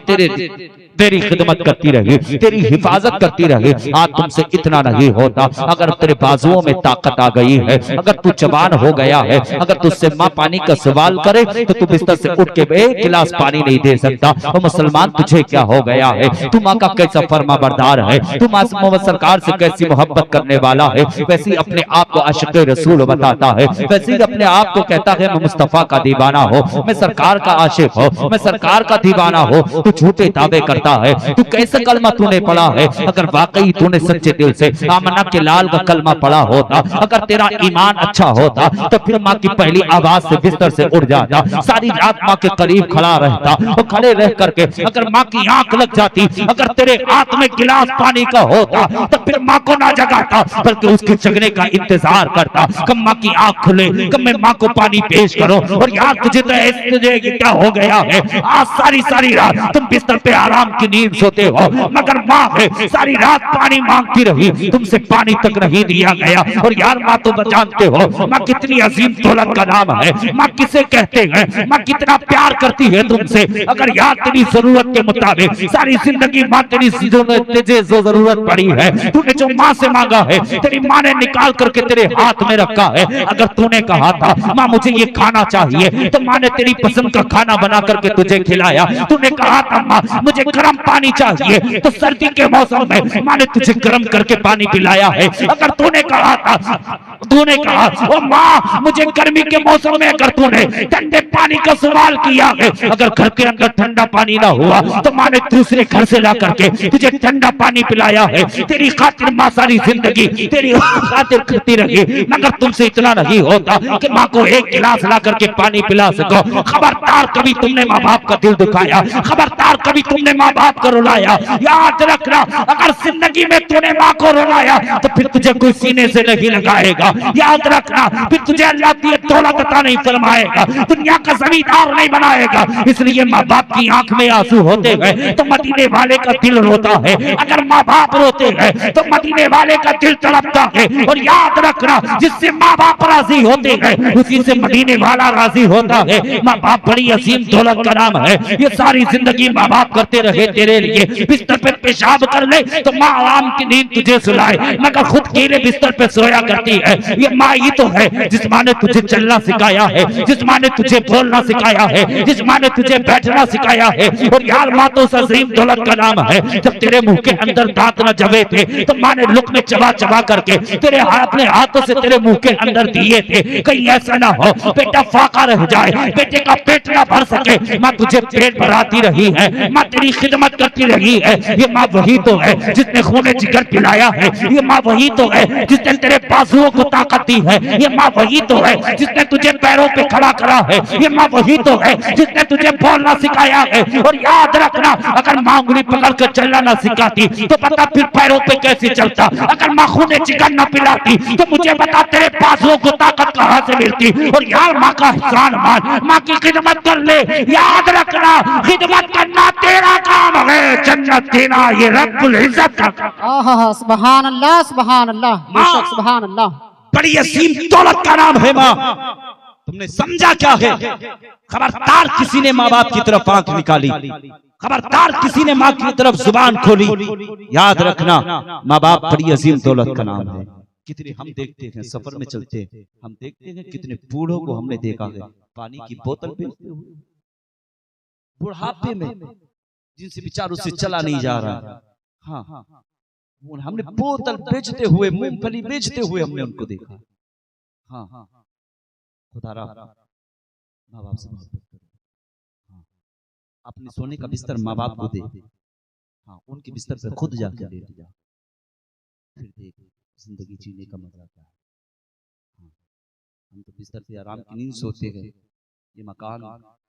तेरी खिदमत करती रही, तेरी हिफाजत करती रही। आज तुमसे इतना नहीं होता, अगर तेरे बाजुओं में ताकत आ गई है, अगर तू जवान हो गया है, अगर तुझसे माँ पानी का सवाल करे तो तू बिस्तर से उठ के एक गिलास पानी नहीं दे सकता। तो मुसलमान तुझे क्या हो गया है? तू माँ का कैसा फर्मा बरदार है? तू माँ सरकार से कैसी मोहब्बत करने वाला है? वैसे अपने आप को आशिक़ रसूल बताता है, वैसे अपने आप को कहता है मैं मुस्तफा का दीवाना हो, मैं सरकार का आशिक हो, मैं सरकार का दीवाना हो। तू झूठे दावे करता है। तू कैसे कलमा तूने पढ़ा है? अगर वाकई तूने सच्चे दिल से आमना के लाल का कलमा पढ़ा होता, अगर तेरा ईमान अच्छा होता, तो फिर माँ की पहली आवाज से बिस्तर से उठ जाता, सारी रात माँ के करीब खड़ा रहता, और खड़े रह करके अगर माँ की आंख लग जाती, अगर तेरे हाथ में गिलास पानी का होता, तो फिर माँ को ना जगाता, बल्कि उसके जगने का इंतजार करता। कब माँ की आंख खुले, कब मैं माँ को पानी पेश करो। और यार तुझे तो ऐसे क्या हो गया है? आज सारी रात तुम बिस्तर पे आराम की नींद सोते हो, मगर माँ है सारी रात पानी मांगती रही, तुमसे पानी तक नहीं दिया गया। और यार माँ तो जानते हो माँ कितनी अजीम दौलत का नाम है, माँ किसे कहते हैं, माँ कितना प्यार करती है तुमसे। अगर यार तेरी जरूरत के मुताबिक सारी जिंदगी माँ तेरी तुझे जो जरूरत पड़ी है, तूने जो माँ से मांगा है, तेरी माँ ने निकाल करके तेरे हाथ में रखा है। अगर तूने कहा था माँ मुझे ये खाना चाहिए, तो माँ ने तेरी पसंद का खाना बना करके तुझे खिलाया। तूने कहा था माँ मुझे गर्म पानी चाहिए तो सर्दी के मौसम में माँ ने तुझे गर्म करके पानी पिलाया है। अगर तूने कहा ओ माँ मुझे गर्मी के मौसम में अगर तूने ठंडे पानी का सवाल किया है, अगर घर के अंदर ठंडा पानी ना हुआ तो माँ ने दूसरे घर से ला करके तुझे ठंडा पानी पिलाया है। तेरी खातिर माँ सारी जिंदगी तेरी खातिर करती रही, मगर तुमसे इतना नहीं होता कि माँ को एक गिलास ला करके पानी पिला सको। खबरदार कभी तुमने माँ बाप का दिल दुखाया, खबरदार कभी तुमने माँ बाप को रुलाया। याद रखना अगर जिंदगी में तूने माँ को रुलाया तो फिर तुझे कोई सीने से नहीं लगाएगा। याद रखना फिर तुझे अल्लाह की दौलत अता नहीं फरमाएगा, दुनिया का जमींदार नहीं बनाएगा। इसलिए माँ बाप की आंख में आंसू होते हैं तो मदीने वाले का दिल रोता है, अगर माँ बाप रोते हैं तो मदीने वाले का दिल तड़पता है। और याद रखना जिससे माँ बाप राजी होते हैं उसी से मदीने वाला राजी होता है। माँ बाप बड़ी अजीम दौलत का नाम है। ये सारी जिंदगी माँ बाप करते रहे तेरे लिए, बिस्तर पे पेशाब कर ले तो माँ आराम की नींद तुझे सुलाए, मगर खुद केले बिस्तर पे सोया करती है। ये माँ ही तो है जिस माँ ने तुझे चलना सिखाया है, जिस माँ ने तुझे बोलना सिखाया है, जिस माँ ने तुझे बैठना सिखाया है। और यार माँ तो अजीम दौलत का नाम है। जब तेरे मुंह के अंदर दांत न जमे थे तो माँ ने लुक में चबा चबा करके तेरे अपने हाथों से तेरे मुंह के अंदर दिए थे। कहीं ऐसा ना हो बेटा फाका रह जाए, बेटे का पेट ना भर सके। माँ तुझे पेट भराती रही है, माँ तेरी खिदमत करती रही है। ये माँ वही तो है जिसने खूने जिगर पिलाया है, ये माँ वही तो है जिसने तेरे बाजुओं को ताकत दी है, ये माँ वही तो है जिसने तुझे पैरों पे खड़ा करा है, ये माँ वही तो है जिसने तुझे बोलना सिखाया है। और याद रखना अगर माँ उंगली पकड़ कर चलना ना सिखाती तो पता फिर पैरों पे कैसे चलता। अगर माँ खूने जिगर न पिलाती तो मुझे बता तेरे बाजुओं को ताकत कहाँ से मिलती। और यार माँ का एहसान मान, माँ की खिदमत कर ले। याद रखना खिदमत करना तेरा काम है, जन्नत देना ये रब्बुल इज्जत का काम। आहा सुभान अल्लाह सुभान अल्लाह बेशक सुभान अल्लाह। बड़ी असीम दौलत का नाम है माँ। तुमने समझा क्या है? खबरदार किसी ने माँ बाप की तरफ आंख निकाली, खबरदार किसी ने माँ की तरफ जुबान खोली, याद रखना माँ बाप बड़ी अजीम दौलत का नाम है। कितने हम देखते हैं सफर में चलते हैं, हम देखते हैं कितने बूढ़ों को हमने देखा है पानी की बोतल बेचते हुए बुढ़ापे में, जिनसे बेचारों से चला नहीं जा रहा। हाँ हमने बोतल बेचते हुए, मूंगफली बेचते हुए हमने उनको देखा। हाँ खुदारा माँ बाप से मोहब्बत करो। हाँ अपने सोने का बिस्तर माँ बाप को दे, हाँ उनके बिस्तर पे खुद जाकर लेट जा, फिर देख जिंदगी जीने का मजा क्या है। हाँ हम तो बिस्तर पे आराम की नींद सोते हैं। ये मकान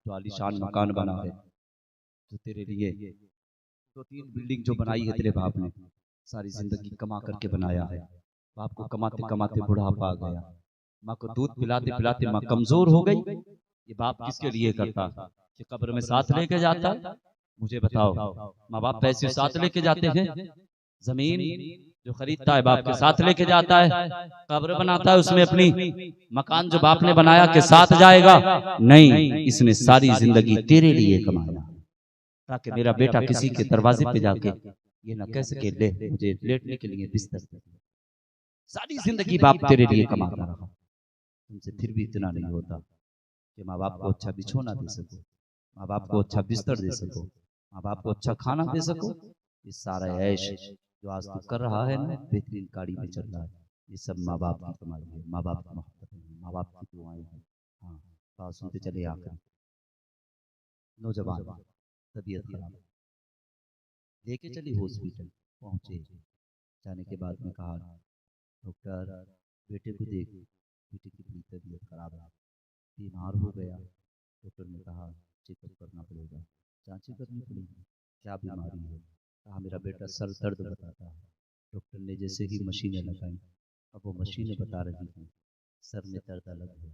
जो आलीशान मकान बना है जो तेरे लिए 2-3 बिल्डिंग जो बनाई है तेरे बाप ने सारी जिंदगी कमा करके बनाया है। बाप को कमाते कमाते बुढ़ापा आ गया, माँ को दूध पिलाते पिलाते माँ कमजोर हो गई। ये बाप किसके लिए करता है कि कब्र में साथ लेके जाता है? मुझे बताओ, माँ बाप पैसे साथ लेके जाते हैं? जमीन जो खरीदता है बाप के साथ लेके जाता है, कब्र बनाता है उसमें अपनी, मकान जो बाप ने बनाया के साथ जाएगा? नहीं, इसने सारी जिंदगी तेरे लिए कमाया ताकि मेरा बेटा किसी के दरवाजे पे जाके ये ना कह सके ले मुझे लेटने के लिए बिस्तर। सारी जिंदगी बाप तेरे लिए कमाता रहा, तुमसे फिर भी इतना नहीं होता कि माँ बाप को अच्छा बिछोना दे सको, माँ बाप को अच्छा बिस्तर दे सको, माँ बाप को अच्छा खाना दे सको। ये सारा ऐश जो आज तू कर रहा है ना, बेहतरीन गाड़ी में चल रहा है, ये सब माँ बाप की कमाई है, माँ बाप की मोहब्बत है, माँ बाप की दुआएं हैं। हाँ बात सुनते चले आकर नौजवान तबीयत खराब लेके चली हॉस्पिटल, पहुंचे, जाने के बाद में कहा डॉक्टर बेटे को देख, बेटे की बड़ी तबीयत खराब है, बीमार हो गया। डॉक्टर ने कहा चेकअप करना पड़ेगा, जांचें करनी पड़ेगी, क्या बीमारी है? कहा मेरा बेटा सर दर्द बताता है। डॉक्टर ने जैसे ही मशीनें लगाई, अब वो मशीनें बता रही थी सर में दर्द अलग है,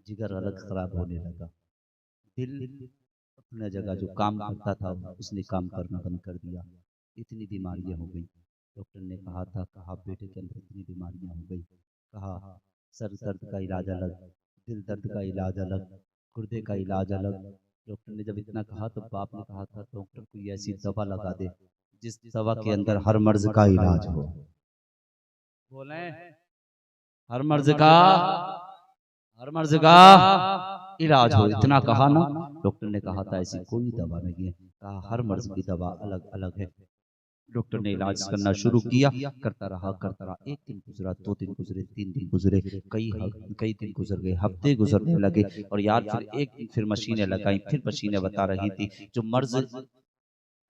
जिगर अलग खराब होने लगा, दिल अपने जगह जो काम करता था उसने काम करना बंद कर दिया, इतनी बीमारियां हो गई। डॉक्टर ने कहा बेटे के अंदर इतनी बीमारियां हो गई, कहा सर दर्द का इलाज अलग, दिल दर्द का इलाज अलग, गुर्दे का इलाज अलग। डॉक्टर ने जब इतना कहा तो बाप ने कहा था डॉक्टर कोई ऐसी दवा लगा दे जिस दवा के अंदर हर मर्ज का इलाज हो। बोले हर मर्ज का इलाज हो, इतना कहा ना। डॉक्टर ने कहा था ऐसी कोई दवा नहीं है कहा हर मर्ज की दवा अलग अलग है। डॉक्टर ने इलाज करना शुरू किया, करता रहा। एक दिन गुजरा, 2 दिन गुजरे, 3 दिन गुजरे, कई दिन गुजर गए, हफ्ते गुजरने लगे। और यार फिर एक दिन फिर मशीनें लगाई, फिर मशीनें बता रही थी जो मर्ज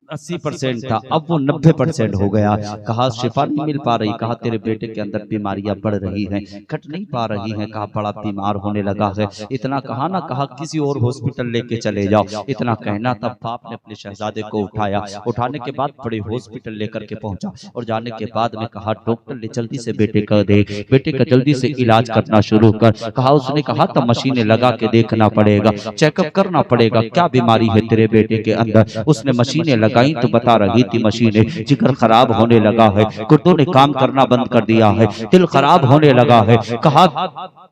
80% था अब वो 90% हो गया। कहा शिफा नहीं मिल पा रही, कहा तेरे बेटे के अंदर बीमारियां बढ़ रही हैं, घट नहीं पा रही हैं, कहा बड़ा बीमार होने लगा है। इतना कहा ना, कहा किसी और हॉस्पिटल लेके चले जाओ। इतना कहना था, बाप ने अपने शहजादे को उठाया, उठाने के बाद बड़े हॉस्पिटल लेकर के पहुंचा। और जाने के बाद में कहा डॉक्टर ने जल्दी से बेटे का देख, बेटे का जल्दी से इलाज करना शुरू कर। कहा उसने कहा था मशीनें लगा के देखना पड़ेगा, चेकअप करना पड़ेगा क्या बीमारी है तेरे बेटे के अंदर। उसने मशीनें लगाई तो बता रही थी मशीनें जिगर खराब होने लगा है, गुर्दों ने काम करना बंद कर दिया है, दिल खराब होने लगा है। कहा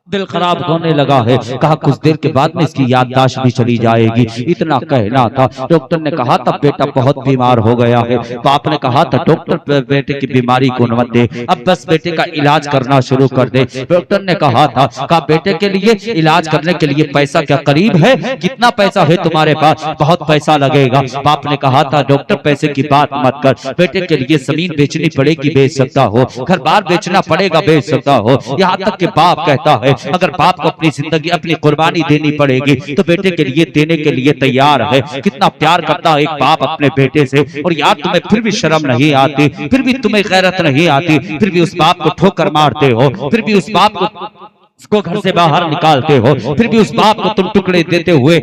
दिल खराब होने लगा है, कहा कुछ देर के बाद में इसकी याददाश्त भी चली जाएगी। इतना कहना था। डॉक्टर ने कहा था बेटा बहुत बीमार हो गया है। बाप ने कहा था डॉक्टर बेटे की बीमारी को मत दे, अब बस बेटे का इलाज करना शुरू कर दे। डॉक्टर ने कहा था, कहा बेटे के लिए इलाज करने के लिए पैसा क्या करीब है, कितना पैसा है तुम्हारे पास? बहुत पैसा लगेगा। बाप ने कहा था डॉक्टर पैसे की बात मत कर, बेटे के लिए जमीन बेचनी पड़ेगी, बेच सकता हो, घर बार बेचना पड़ेगा, बेच सकता हो। यहाँ तक कि बाप कहता है अगर बाप को अपनी जिंदगी अपनी कुर्बानी देनी पड़ेगी तो बेटे के लिए देने के लिए तैयार है। कितना प्यार करता है एक बाप अपने बेटे से। और यार तुम्हें फिर भी शर्म नहीं आती, फिर भी तुम्हें गैरत नहीं आती, फिर भी उस बाप को ठोकर मारते हो, फिर भी उस बाप को घर से बाहर निकालते हो, फिर भी उस बाप को तुम टुकड़े देते हुए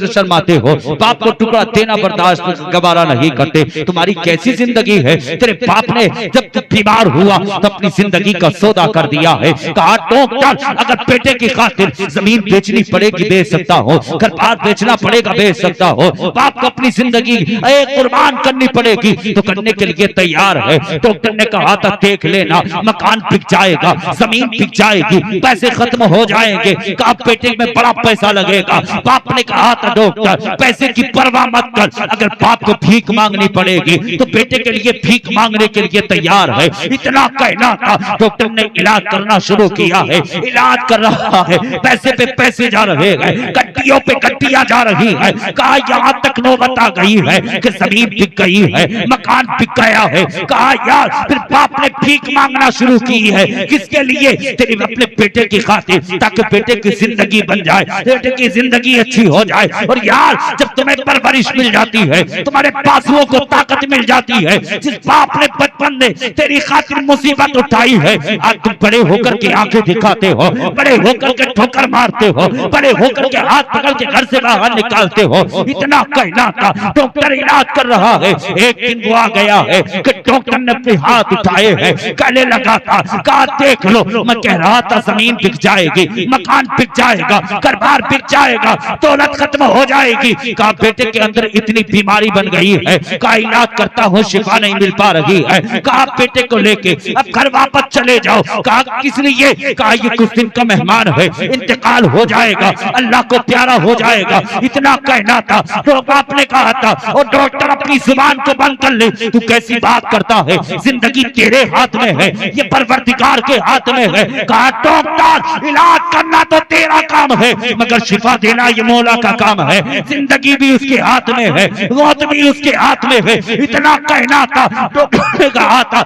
शर्माते हो, बाप को टुकड़ा देना बर्दाश्त गवारा नहीं करते। तुम्हारी कैसी जिंदगी है? तेरे बाप ने जब तू बीमार हुआ तो अपनी जिंदगी का सौदा कर दिया है। कहा डॉक्टर अगर बेटे की खातिर जमीन बेचनी पड़ेगी बेच सकता हो, घर बार बेचना पड़ेगा बेच सकता हो, बाप को अपनी जिंदगी कुर्बान करनी पड़ेगी तो करने के लिए तैयार है। डॉक्टर ने कहा था देख लेना मकान बिक जाएगा, जमीन बिक जाएगी, पैसे खत्म हो जाएंगे, कहा बेटे में बड़ा पैसा लगेगा। बाप ने कहा था डॉक्टर पैसे की परवाह मत कर, अगर बाप को भीख मांगनी पड़ेगी तो बेटे के लिए भीख मांगने के लिए तैयार है। इतना कहना था। डॉक्टर ने इलाज करना शुरू किया है, इलाज कर रहा है, पैसे पे पैसे जा रहे हैं, कट्टियों पे कट्टियां जा रही है। कहा यहाँ तक नौबत आ गई है कि जमीन बिक गई है, मकान बिक गया है। कहा यार फिर बाप ने भीख मांगना शुरू की है, किसके लिए? तेरे अपने बेटे की खातिर, ताकि बेटे की जिंदगी बन जाए, बेटे की जिंदगी अच्छी हो जाए। और यार जब तुम्हें परवरिश मिल जाती है, तुम्हारे बाजुओं को ताकत मिल जाती है, जिस बाप ने बचपन में तेरी खातिर मुसीबत उठाई है, आज तुम बड़े होकर के आंखें दिखाते हो, बड़े होकर के ठोकर मारते हो, बड़े होकर के हाथ पकड़ के घर से बाहर निकालते हो। इतना कहना था। डॉक्टर इलाज कर रहा है। एक दिन वो आ गया है कि डॉक्टर ने अपने हाथ उठाए हैं, गले लगा था। कहा देख लो मैं कह रहा था जमीन बिक जाएगी, मकान बिक जाएगा, घर बार बिक जाएगा, दौलत खत्म हो जाएगी। कहा बेटे के अंदर इतनी बीमारी बन गई है, कहा इलाज करता हूँ शिफा नहीं मिल पा रही है। कहा बेटे को लेके अब घर वापस चले जाओ। कहा किस लिए? कहा ये कुछ दिन का मेहमान है, इंतकाल हो जाएगा, अल्लाह को प्यारा हो जाएगा। इतना कहना था। तो बाप ने कहा था और डॉक्टर अपनी जुबान को बंद कर ले, तू कैसी बात करता है? जिंदगी तेरे हाथ में है, ये परवरदिगार के हाथ में है। कहा डॉक्टर इलाज करना तो तेरा काम है, मगर शिफा देना ये मौला का काम है। जिंदगी भी उसके हाथ में है, मौत भी उसके हाथ में है। इतना कहना था। डॉक्टर ने कहा था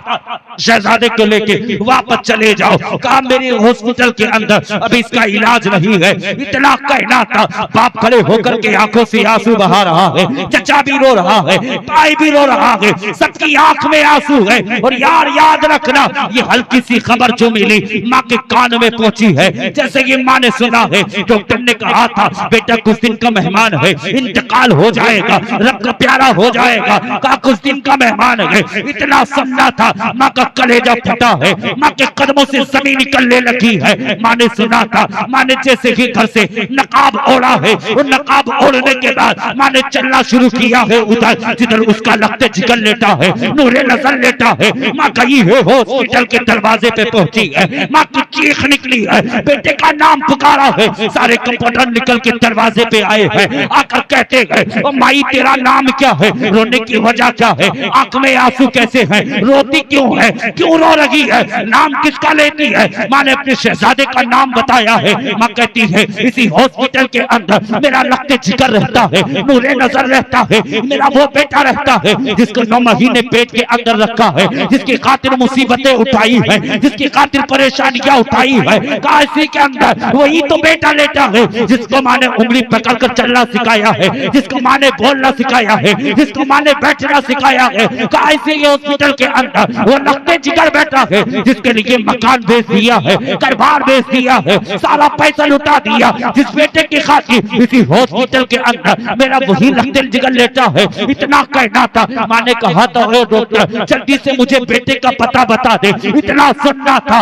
शहजादे को लेके वापस चले जाओ। कहा मेरे हॉस्पिटल के अंदर अभी इसका इलाज नहीं है। इतना कहना था। बाप खड़े होकर के आंखों से आंसू बहा रहा है, चचा भी रो रहा है, भाई भी रो रहा है, सबकी आंख में आंसू है। और यार याद रखना ये हल्की सी खबर जो मिली माँ के कान में पहुंची है, जैसे ये माँ ने सुना है। डॉक्टर ने कहा था बेटा कुछ दिन का मेहमान है, इंतकाल हो जाएगा, रब का प्यारा हो जाएगा। कहा कुछ दिन का मेहमान है। इतना समझा था। माँ का कलेजा फटा है, माँ के कदमों से जमीन निकलने लगी है। माँ ने सुना था। माँ ने जैसे ही घर से नकाब ओढ़ा है, वो नकाब ओढ़ने के बाद माँ ने चलना शुरू किया है उधर जिधर उसका लगते जिगर लेटा है, नूरे नजर लेटा है। माँ गई है हॉस्पिटल के दरवाजे पे पहुंची है। माँ की चीख निकली है, बेटे का नाम पुकारा है। सारे कंपाउंडर निकल के दरवाजे पे आए हैं, आकर कहते हैं ओ माई तेरा नाम क्या है, रोने की वजह क्या है, आंख में आंसू कैसे हैं, रोती क्यों है? है, क्यों रो रही है, नाम किसका लेती है? माँ ने अपने शहजादे का नाम बताया है। माँ कहती है इसी हॉस्पिटल के अंदर मेरा लगते जिगर रहता है, नूरे नजर रहता है, मेरा वो बेटा रहता है जिसको 9 महीने पेट के अंदर रखा है, जिसकी खातिर मुसीबतें उठाई है, जिसकी खातिर परेशानियां उठाई है। काशी के अंदर वही तो बेटा लेटा है जिसको माँ ने उंगली पकड़कर चलना सिखाया है, जिसको माँ ने बोलना सिखाया है, जिसको माँ ने बैठना सिखाया है। काशी हॉस्पिटल के अंदर वो लगते जिगर बैठा है जिसके लिए मकान बेच दिया है, घर-बार बेच दिया है, सारा पैसा लुटा दिया जिस बेटे की खातिर इसी हॉस्पिटल के अंदर मेरा वही लगते जिगर लेटा है। इतना कहना था, माँ ने कहा था ओ डॉक्टर जल्दी से मुझे बेटे का पता बता दे, इतना सुनना था।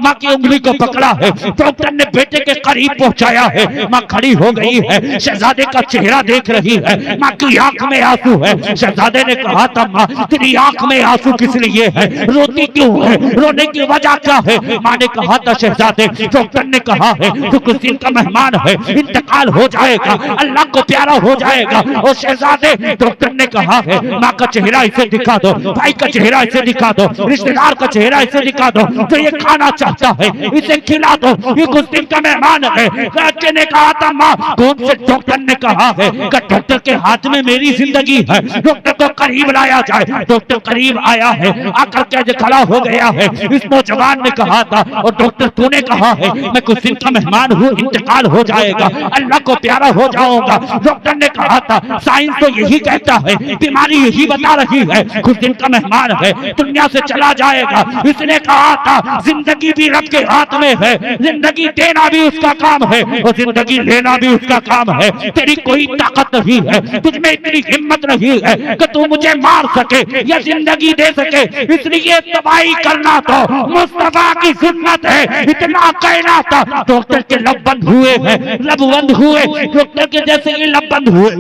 माँ की उंगली को पकड़ा है, डॉक्टर ने बेटे के करीब पहुंचाया है। माँ खड़ी हो गई है, शहजादे का चेहरा देख रही है, माँ की आंख में आंसू है। शहजादे ने कहा था माँ तेरी आंख में आंसू किस लिए है, रोती क्यों है, रोने की वजह क्या है? माँ ने कहा था शहजादे डॉक्टर ने कहा है तो कुछ दिन का मेहमान है, इंतकाल हो जाएगा, अल्लाह को प्यारा हो जाएगा। और शहजादे डॉक्टर ने कहा है माँ का चेहरा इसे दिखा दो, भाई का चेहरा इसे दिखा दो, रिश्तेदार का चेहरा इसे दिखा दो, जो ये खाना चाहता है इसे खिला दो, ये कुछ दिन का मेहमान है। बच्चे ने कहा था माँ कौन से डॉक्टर ने कहा है कि डॉक्टर के हाथ में मेरी जिंदगी है, डॉक्टर को करीब लाया जाए। डॉक्टर करीब आया है, आकर के खड़ा हो गया है। इस नौजवान ने कहा था और डॉक्टर तूने कहा है मैं कुछ दिन का मेहमान हूँ, इंतकाल हो जाएगा, अल्लाह को प्यारा हो जाऊंगा। डॉक्टर ने कहा था साइंस तो यही कहता है, बीमारी यही बता रही है, कुछ दिन का मेहमान है, दुनिया से चला जाएगा। इसने कहा था जिंदगी भी रब के हाथ में है, जिंदगी देना भी उसका काम है और जिंदगी लेना भी उसका काम है। तेरी कोई ताकत नहीं है, तुझमें इतनी हिम्मत नहीं है कि तू मुझे मार सके या जिंदगी दे सके, इसलिए तबाही करना तो मुस्तफा की सुन्नत है। इतना कहना था, डॉक्टर के लब बंद हुए हैं, लब बंद हुए, डॉक्टर के जैसे ये लब बंद हुए।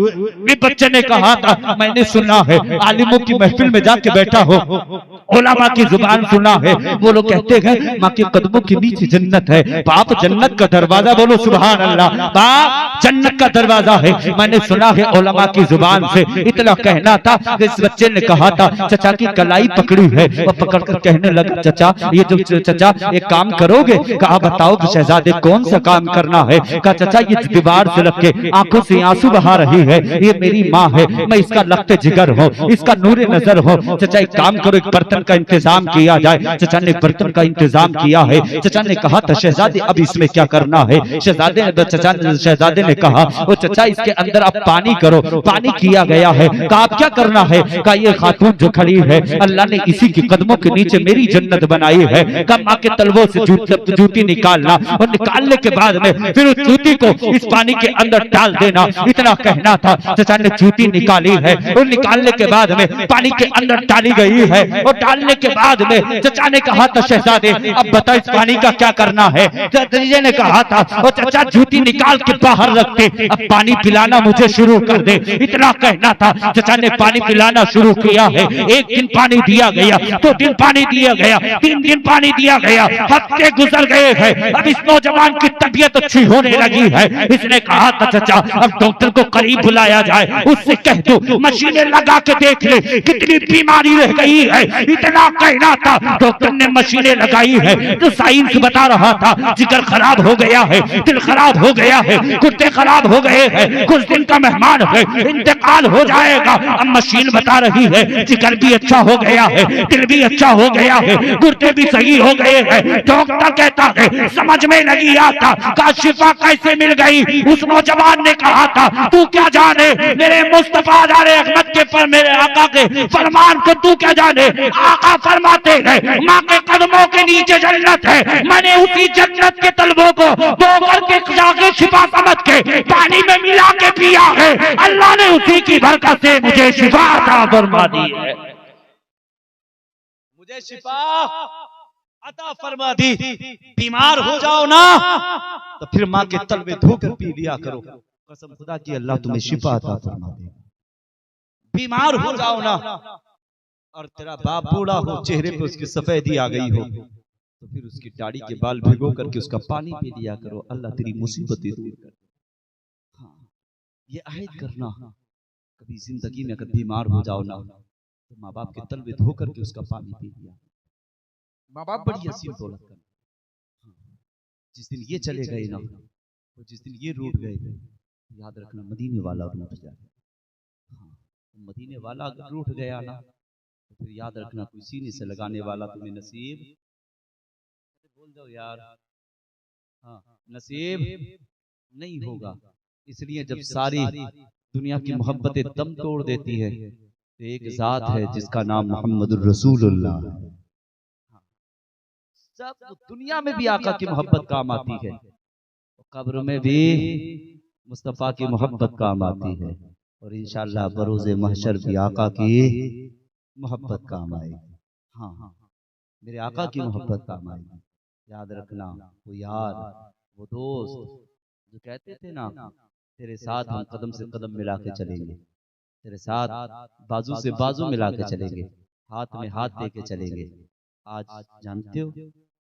ये बच्चे ने कहा था मैंने सुना है आलिमों की महफिल में जाके बैठा हो, उलमा की जुबान सुना है, वो लोग कहते हैं माँ के कदमों के नीचे जन्नत है। बाप जन्नत का दरवाजा, बोलो सुभान अल्लाह, बाप जन्नत का दरवाजा है। मैंने सुना है उलमा की जुबान से। इतना कहना था कि इस बच्चे ने कहा था चचा की कलाई पकड़ी है और पकड़कर कहने लगा चचा ये जो चचा एक काम करोगे? कहा बताओ कि शहजादे कौन सा काम करना है? कहा चचा ये दीवार से लग के आंखों से आंसू बहा रही है, ये मेरी माँ है, मैं इसका लगते जिगर हूँ, इसका नूरे नजर हो। चचा एक काम करो, एक बर्तन का इंतजाम किया जाए। चचा ने बर्तन का इंतजाम किया है। चचा ने कहा था शहजादे अब इसमें क्या करना है? शहजादे ने कहा वो चचा इसके अंदर आप पानी करो। पानी किया गया है। कहा आप क्या करना है? कहा ये खातून जो खड़ी है अल्लाह ने इसी के कदमों के नीचे मेरी जन्नत बनाई है। कहा माँ के तलवों से जूती निकालना और निकालने के बाद में फिर उस जूती को इस पानी के अंदर डाल देना। इतना कहना था। चचा ने जूती निकाली है और निकालने के बाद में पानी के अंदर डाली गई है और डालने के बाद में चचा ने कहा था शहजादे अब बता इस पानी का क्या करना है? चचा ने कहा था और चचा जूती निकाल के बाहर रखते, अब पानी पिलाना मुझे शुरू कर दे। इतना कहना था। चचा ने पानी पिलाना शुरू किया है। एक दिन पानी दिया गया, 2 दिन पानी दिया गया, 3 दिन पानी दिया गया, हफ्ते गुजर गए हैं। अब इस नौजवान की तबीयत अच्छी होने लगी है। इसने कहा था चचा अब डॉक्टर को करीब बुलाया जाए, उससे कह दो मशीनें लगा के देख ले कितनी बीमारी रह गई है। इतना कहना था। डॉक्टर ने मशीनें लगाई है तो साइंस बता रहा था जिगर खराब हो गया है, दिल खराब हो गया है, गुर्दे खराब हो गए हैं, कुछ दिन का मेहमान है, इंतकाल हो जाएगा। अब मशीन बता रही है जिगर भी अच्छा हो गया है, दिल भी अच्छा हो गया है, गुर्दे भी सही हो गए हैं। डॉक्टर कहता है समझ में नहीं आता का शिफा कैसे मिल गई। उस नौजवान ने कहा था तू क्या जाने मेरे मुस्तफा जाने अहमद के पर मेरे आका के फरमान को तू क्या जाने। आका फरमाते हैं माँ के कदमों के नीचे जन्नत है, मैंने उसी जन्नत के तलबों को दो करके जाके शिफा समझ के पानी में मिला के पिया है। अल्लाह ने उसी की बरकत से मुझे शिफा अता फरमा दी है, मुझे शिफा अता फरमा दी। बीमार हो जाओ ना तो फिर माँ के तलवे धोकर पी लिया करो, कसम खुदा की अल्लाह तुम्हें शिफा अता फरमा दे। बीमार हो जाओ ना और तेरा बाप बूढ़ा हो, चेहरे पे उसकी सफेदी आ गई हो तो फिर उसकी दाढ़ी के बाल भिगो करके उसका पानी पी लिया करो, अल्लाह तेरी मुसीबतें दूर कर। हाँ, ये अहद करना कभी जिंदगी में अगर बीमार हो जाओ ना तो माँ बाप के तलवे धो करके उसका पानी पी लिया। माँ बाप बड़ी हसीन दौलत कर, जिस दिन ये चले गए ना, तो जिस दिन ये रूठ गए, याद रखना मदीने वाला रूठ जाए। हाँ, मदीने वाला अगर रूठ गया ना, तो फिर याद रखना कोई सीने से लगाने वाला तुम्हें नसीब, बोल दो यार, हाँ नसीब नहीं होगा। इसलिए जब सारी दुनिया की मोहब्बतें दम तोड़ देती है, तो एक जात है जिसका नाम मोहम्मदुर रसूलुल्लाह है। सब दुनिया में भी आका की मोहब्बत काम आती है, कब्र में भी मुस्तफ़ा की मोहब्बत काम आती है, और इंशाअल्लाह बरोज़े महशर भी आका की मोहब्बत काम आएगी। हाँ, मेरे आका की मोहब्बत काम आएगी। याद रखना, वो यार, वो दोस्त जो कहते थे ना, तेरे साथ हम कदम से कदम मिला के चलेंगे, तेरे साथ बाजू से बाजू मिला के चलेंगे, हाथ में हाथ दे के चलेंगे। आज जानते हो,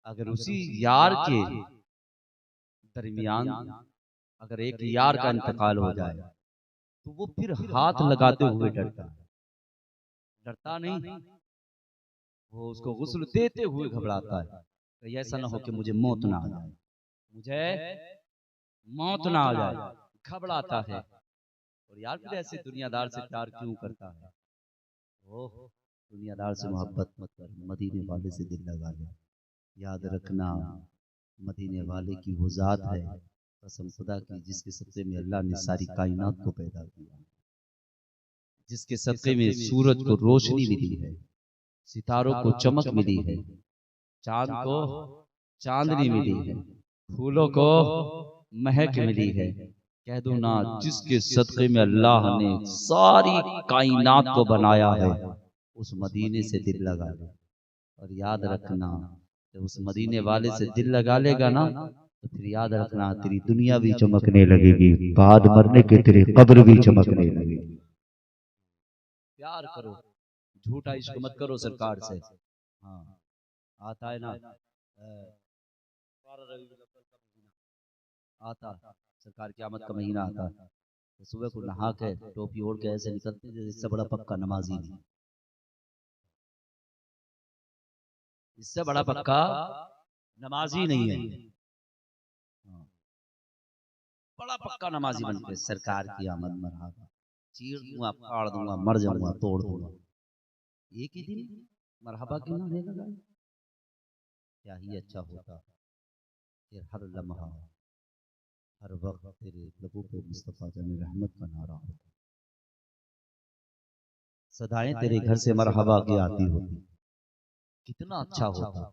अगर उसी यार के दरमियान अगर एक यार का इंतकाल हो जाए, तो वो फिर हाथ लगाते हुए डरता है, डरता नहीं, वो उसको गुस्ल देते हुए घबराता है। तो ऐसा ना हो कि मुझे मौत ना आ जाए, मुझे मौत ना आ जाए, घबराता है। और यार फिर ऐसे दुनियादार से प्यार क्यों करता है? ओह, दुनियादार से मोहब्बत मत कर, मदीने वाले से दिल लगा ले। याद रखना, मदीने वाले की वो जात है, कसम खुदा की, जिसके सदक़े में अल्लाह ने सारी कायनात को पैदा किया, जिसके सदक़े में सूरज को रोशनी मिली है, सितारों को चमक मिली है, चांद को चांदनी मिली है, फूलों को महक मिली है। कह दो ना, जिसके सदक़े में अल्लाह ने सारी कायनात को बनाया है, उस मदीने से दिल लगा ले। और याद रखना, जब उस मदीने वाले से दिल लगा लेगा ना, तो फिर याद रखना तेरी दुनिया भी चमकने लगेगी, बाद मरने के तेरी कब्र भी चमकने लगेगी। प्यार करो, झूठा इश्क मत करो सरकार से। हाँ, आता है ना, आता सरकार क़यामत का महीना आता, तो सुबह को नहा के टोपी ओढ़ के ऐसे निकलते जैसे इससे बड़ा पक्का नमाजी नहीं, इससे बड़ा पक्का नमाजी नहीं है। बड़ा पक्का नमाजी बन के सरकार की आमद मरहबा, चीर दूंगा, फाड़ दूंगा, मर जाऊंगा, तोड़ दूंगा। एक ही दिन मरहबा क्यों ना देगा? क्या ही अच्छा होता कि हर लम्हा, हर वक्त तेरे लबों पे मुस्तफ़ा जाने रहमत का नारा होता, सदाएं तेरे घर से मरहबा की आती होती। कितना अच्छा होता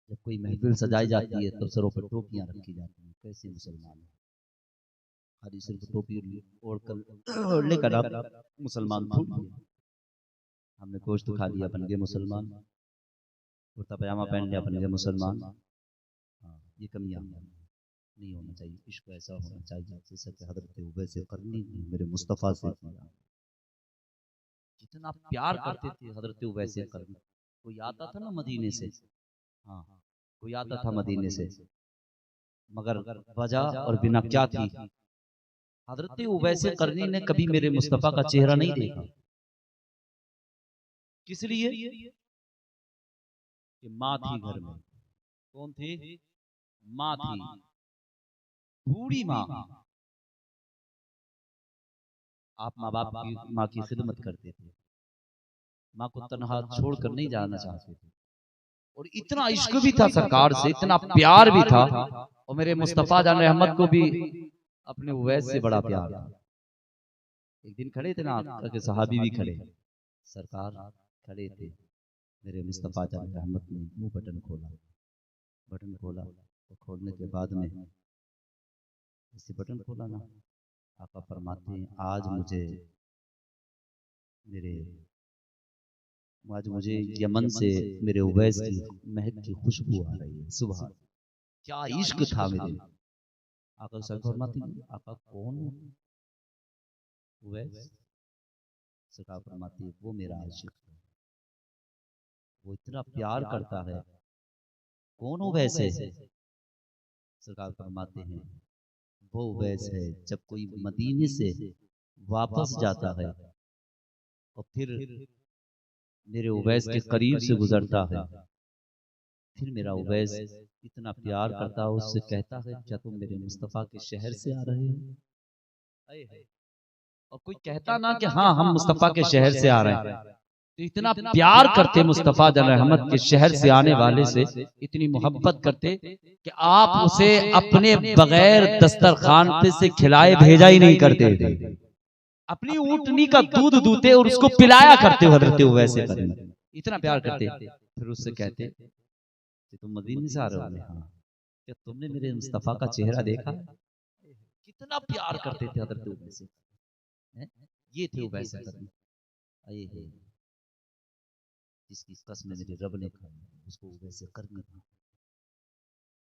जब कोई महफिल सजाई जाती है तो सरों पर टोपियां रखी जाती हैं। कैसे मुसलमान है, खाली सिर्फ टोपी ओढ़ लेकर आप मुसलमान थोड़ी है। हमने गोश्त खा लिया बन गए मुसलमान, कुर्ता पजामा पहन लिया बन गए मुसलमान। हाँ, ये कमियां नहीं होना चाहिए। इश्क ऐसा होना चाहिए जैसा कि हज़रत उवैस क़रनी ने मेरे मुस्तफ़ा से किया। कितना प्यार करते थे हज़रत उवैस क़रनी। कोई आता था ना मदीने से, हाँ कोई आता था मदीने से, मगर वजह और बिना क्या थी, हज़रत उवैस क़रनी ने कभी मेरे मुस्तफ़ा का चेहरा नहीं देखा। किस लिए? कि माँ थी घर में। कौन थी? माँ थी, बूढ़ी माँ। आप माँ बाप की, माँ की खिदमत करते थे, माँ को तन्हा छोड़कर नहीं जाना चाहते थे। और इतना इश्क भी था सरकार से, इतना प्यार भी था, और मेरे मुस्तफ़ा जान रहमत को भी अपने उवैस से बड़ा प्यार था। एक दिन खड़े थे ना, आका के सहाबी भी खड़े, सरकार खड़े थे, मेरे मुस्तफ़ा जान रहमत ने मुंह बटन खोला, बटन खोला, तो खोलने के बाद में इसे बटन खोला ना, आका फरमाते हैं आज मुझे यमन से मेरे उवैस की महक की खुशबू आ रही है। सुबह क्या इश्क था मेरे आका। सर फरमाते हैं आका कौन हो? उवैस। सरकार फरमाती है वो मेरा आशिक है, वो इतना प्यार करता है। कौन उवैस है? सरकार फरमाते हैं वो उवैस है जब कोई मदीने से वापस जाता है और फिर मेरे उवैस के करीब से गुजरता है, फिर मेरा उवैस इतना प्यार करता है, उससे कहता है क्या तुम मेरे मुस्तफ़ा के शहर से आ रहे हो? और कोई कहता ना कि हाँ हम मुस्तफ़ा के शहर से आ रहे हैं, तो इतना प्यार करते मुस्तफ़ा जन रहमत के शहर से आने वाले से, इतनी मोहब्बत करते कि आप उसे अपने बगैर दस्तरखान पे से खिलाए भेजा ही नहीं करते थे। अपनी ऊँटनी का दूध दूते और उसको पिलाया करते हजरत वैसे करने, इतना प्यार करते। फिर उससे कहते कि तुम मदीने से आ रहे हो? हाँ। क्या तुमने मेरे मुस्तफ़ा का चेहरा देखा? कितना प्यार करते थे हजरत वैसे। ये थे वैसे करने। आए है जिसकी कसम मेरे रब ने खाई, उसको वैसे करने था,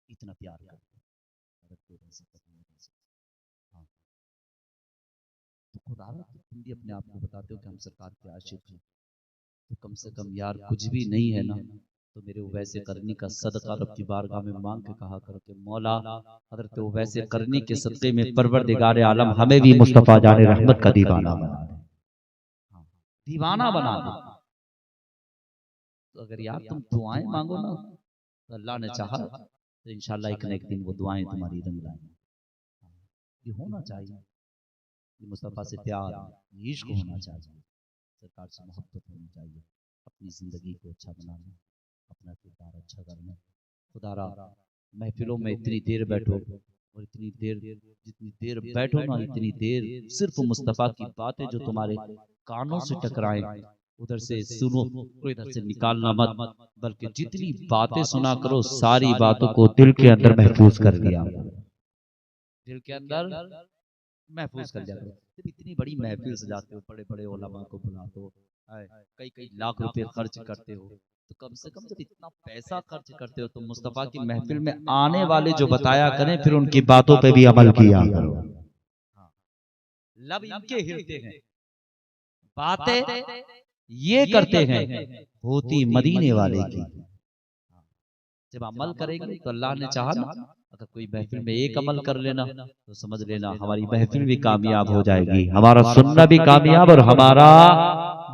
इतना प्यार करते वैसे करने। हाँ। तो खुदा तुम भी अपने आप को बताते हो कि हम सरकार के आशिक हैं, तो कम से कम यार कुछ भी नहीं है ना, तो मेरे वैसे करनी का सदका रब की बारगाह में मांग के कहा करो कि मौला हजरत वैसे करनी के सदक़े में परवरदिगार आलम हमें भी मुस्तफ़ा जाने रहमत का दीवाना बना दे, दीवाना बना दे। तो अगर यार तुम दुआएं मांगो ना, तो अल्लाह ने चाहा तो इंशाल्लाह एक न एक दिन वो दुआएं तुम्हारी रंग लाएंगी। ये होना चाहिए, ये मुस्तफ़ा से प्यार, इश्क होना चाहिए, सरकार से मोहब्बत होनी चाहिए, अपनी ज़िंदगी को अच्छा बनाना, अपना किरदार अच्छा करना। खुदारा महफिलों में इतनी देर बैठो, और इतनी देर जितनी देर बैठो ना, इतनी देर सिर्फ मुस्तफ़ा की बातें जो तुम्हारे कानों से टकराएं उधर से सुनो और इधर से निकालना मत, बल्कि जितनी बातें सुना करो सारी बातों को दिल के अंदर महफूज कर दिया, दिल के अंदर महफूज कर दिया करो। जब इतनी बड़ी महफिल सजाते हो, बड़े बड़े उलमा को बुलाते हो, कई कई लाख रुपए खर्च करते हो, तो कम से कम जब इतना पैसा खर्च करते हो तो मुस्तफ़ा की महफिल में आने वाले जो बताया करें, फिर उनकी बातों पे भी अमल किया करो। लब इनके हिलते हैं, बातें ये करते हैं, होती मदीने वाले की। जब अमल करेंगे तो अल्लाह ने चाहा ना, अगर कोई महफिल में एक अमल कर लेना तो समझ लेना हमारी महफिल भी कामयाब हो जाएगी, हमारा सुनना भी कामयाब और हमारा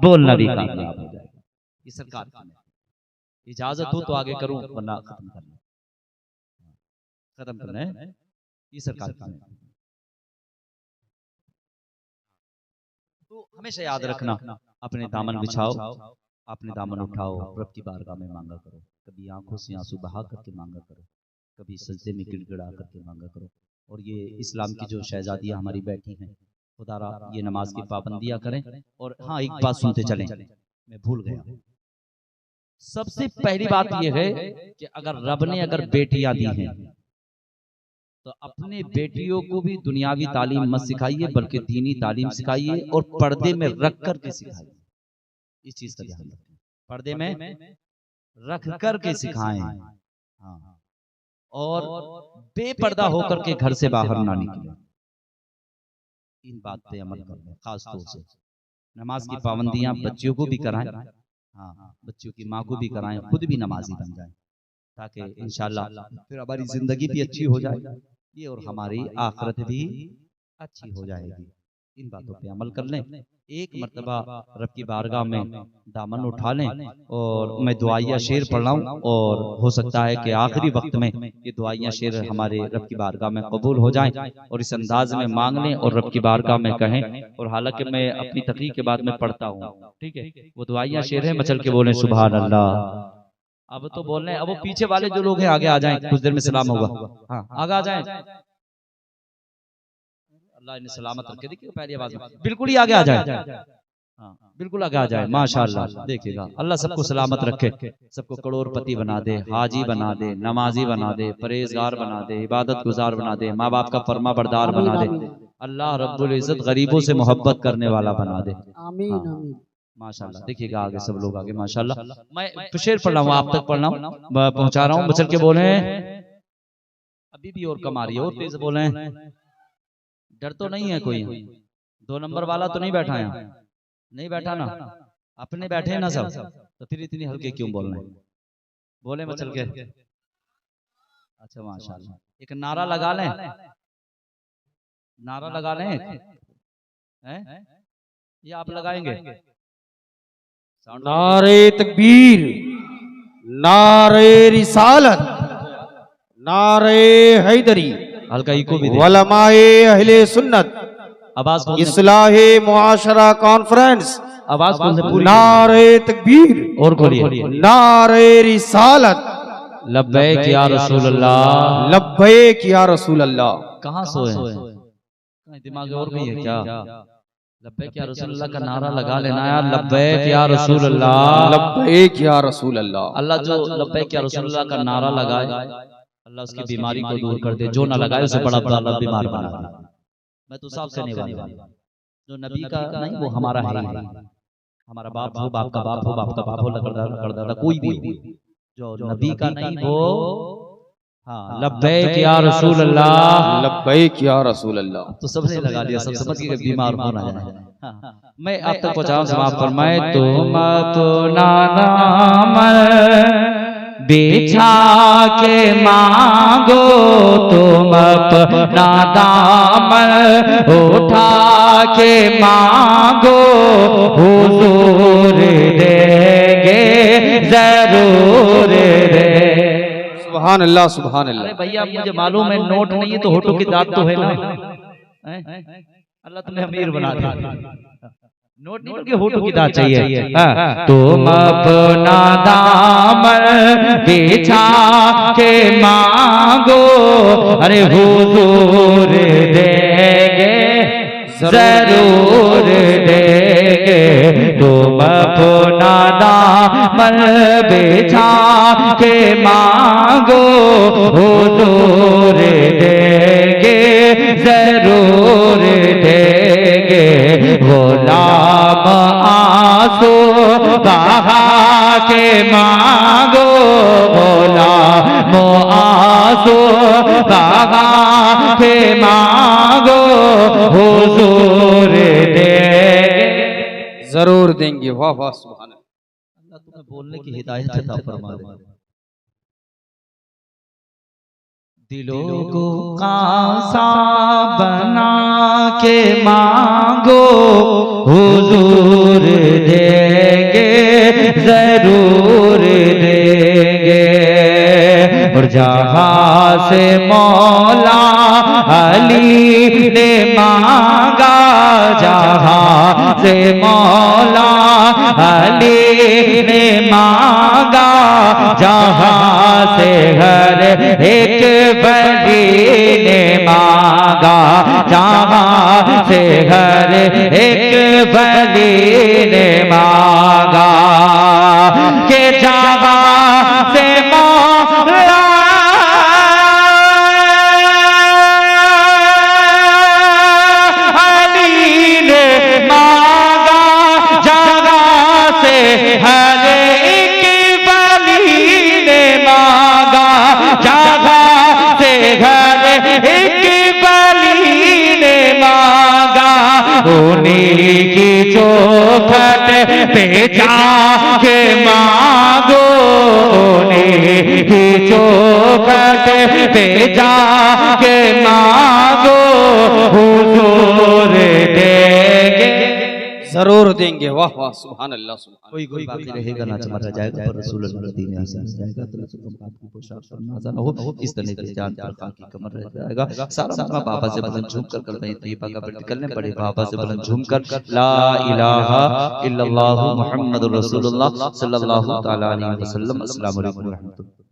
बोलना भी कामयाब हो जाएगा। ये सरकार की इजाजत हो तो आगे करूं, वरना खत्म करना, खत्म करना है, ये सरकार की। तो हमेशा याद रखना, अपने दामन बिछाओ, अपने दामन उठाओ, रब की बारगाह में मांगा करो, कभी आंखों से आंसू बहा करके मांगा करो, कभी सजदे में गिड़गिड़ा करके मांगा करो। और ये इस्लाम की जो शहजादियाँ हमारी बैठी हैं, खुदारा ये नमाज की पाबंदियाँ करें। और हाँ, एक बात सुनते चलें, मैं भूल गया, सबसे पहली बात यह है कि अगर रब ने अगर बेटियां दी हैं तो अपने बेटियों को भी दुनियावी तालीम मत सिखाइए, बल्कि दीनी तालीम सिखाइए और पर्दे में रख कर के सिखाइए। इस चीज का ध्यान रखें, पर्दे में रख कर के सिखाएं। हाँ, और बेपर्दा होकर के घर से बाहर ना निकले। इन बात पे अमल करें, खास तौर से नमाज की पाबंदियां बच्चियों को भी कराएं, हाँ बच्चियों की माँ को भी कराएं, खुद भी नमाजी बन जाए, ताकि इंशाल्लाह फिर हमारी जिंदगी भी अच्छी हो जाएगी और हमारी आखिरत भी अच्छी हो जाएगी। इन बातों पे अमल कर लें, एक मर्तबा रब की बारगाह में दामन उठा लें। और मैं दुआया शेर पढ़ रहा हूँ, और हो सकता है कि आखिरी वक्त में ये दुआया शेर हमारे रब की बारगाह में कबूल हो जाएं, और इस अंदाज में मांग लें और रब की बारगाह में कहें। और हालांकि मैं अपनी तकरीर के बाद में पढ़ता हूँ, ठीक है, वो दुआया शेर है, मचल के बोले सुभान अल्लाह। अब तो बोल रहे हैं, अब वो पीछे वाले जो लोग हैं आगे आ जाएं, कुछ देर में सलाम होगा, हाँ आगे आ जाएं, अल्लाह इन्हें सलामत रखे। देखिए पहली आवाज में बिल्कुल ही आगे आ जाए, हाँ बिल्कुल आगे आ जाए, माशाअल्लाह। देखिएगा अल्लाह सबको सलामत रखे, सबको करोड़पति बना दे, हाजी बना दे, नमाजी बना दे, परहेजगार बना दे, इबादत गुजार बना दे, माँ बाप का फरमा बरदार बना दे, अल्लाह रब्बुल इज्जत गरीबों से मोहब्बत करने वाला बना दे। आमीन आमीन माशाल्लाह। देखिएगा आगे सब लोग आगे माशाल्लाह। मैं शेर पढ़ रहा हूँ, आप तक पढ़ रहा हूँ, पहुंचा रहा हूँ, बचल के बोले अभी भी और कम आ रही है, और तेज बोले, डर तो नहीं है कोई, 2 नंबर वाला तो नहीं बैठा है, नहीं बैठा ना, अपने बैठे हैं ना सब, तो फिर इतनी हल्के क्यों बोल रहे हैं? बोले मचल के, अच्छा माशाल्लाह। एक नारा लगा लें, नारा लगा लें, हैं? ये आप लगाएंगे? नारे तकबीर, नारे रिसालत, नारे हैदरी, हल्का इको भी दे। वलमाए अहले सुन्नत, आवाज खोल दे। इस्लाहे मुआशरा कॉन्फ्रेंस, आवाज खोल दे पूरी। नारे तकबीर, और खोलिए। नारे रिसालत, लब्बैक या रसूल अल्लाह। लब्बैक या रसूल अल्लाह। कहाँ सोए दिमाग और भी है क्या? लब्बैक या रसूल अल्लाह का नारा लगा लेना यार। लब्बैक या रसूल अल्लाह। लब्बैक या रसूल अल्लाह। अल्लाह जो लब्बैक या रसूल अल्लाह का नारा लगाए, अल्लाह उसकी बीमारी को दूर कर दे। जो ना लगाए उसे बड़ा बड़ा बीमार बना दे। मैं तो साफ कहने वाला हूं, जो नबी का नहीं वो हमारा है ही। हमारा बाप हो, बाप का बाप हो, बाप का बाप हो, लकड़दादा कोई भी हो, जो नबी का नहीं वो हाँ लब्बैक या रसूल अल्लाह। लब्बैक या रसूल अल्लाह। तो सबने लगा लिया, सब समझ गए बीमार होना जाए। मैं आप तक पहुंचाऊं, समाप्त फरमाए। तुम अपना नाम बिछा के मांगो, तुम अपना दामन उठा के मांगो, हुजूर देंगे जरूर दे। सुभान अल्लाह, सुभान अल्लाह। अरे भैया मुझे मालूम है नोट नहीं है तो होठों की दाद तो है ना। अल्लाह तुम्हें अमीर बना दे। नोट नहीं बल्कि होठों की दाद चाहिए। तुम अपना दामन बिछा के मांगो, अरे हुजूर देंगे जरूर देंगे। तुम अपना दामन बिछा के मांगो, हुजूर देंगे जरूर देंगे। गुलाम आंसू बहा के मांगो, गुलाम आंसू बहा के मांगो, हुजूर देंगे जरूर देंगे। वाह वाह, सुभान अल्लाह। तुम्हें बोलने की हिदायत अता फरमा दे। दिलों को कांसा बना के मांगो, हुजूर देंगे जरूर देंगे। और जहां से मौला अली ने मांगा, जहां से मौला अली ने मांगा, जहां से हर एक वली ने मांगा, जहां से हर एक वली ने मांगा, के जहां से मौला अली ने मांगा, जहां से हर एक वली ने मांगा, जहां से हर एक वली ने मांगा। उन्हीं की चौखट पे जाके मांगो, उन्हीं की चौखट पे जाके मांगो, हुजूर देंगे जरूर देंगे। वाह वाह, सुभान अल्लाह, सुभान। कोई बाकी रहेगा ना चला जाएगा पर रसूल अल्लाह दीन हसन जाएगा तो आपकी पोशाक पर नाज़ा न हो। इस तरह के जान पर खान की कमर रह जाएगा। सारा मसला बाबा से बुलंद झूम कर कलमे तैयबा का पढ़ निकलने पड़े। बाबा से बुलंद झूम कर ला इलाहा इल्लल्लाहु मुहम्मदुर रसूलुल्लाह सल्लल्लाहु तआला अलैहि वसल्लम। अस्सलामु अलैकुम व रहमतुल्लाह।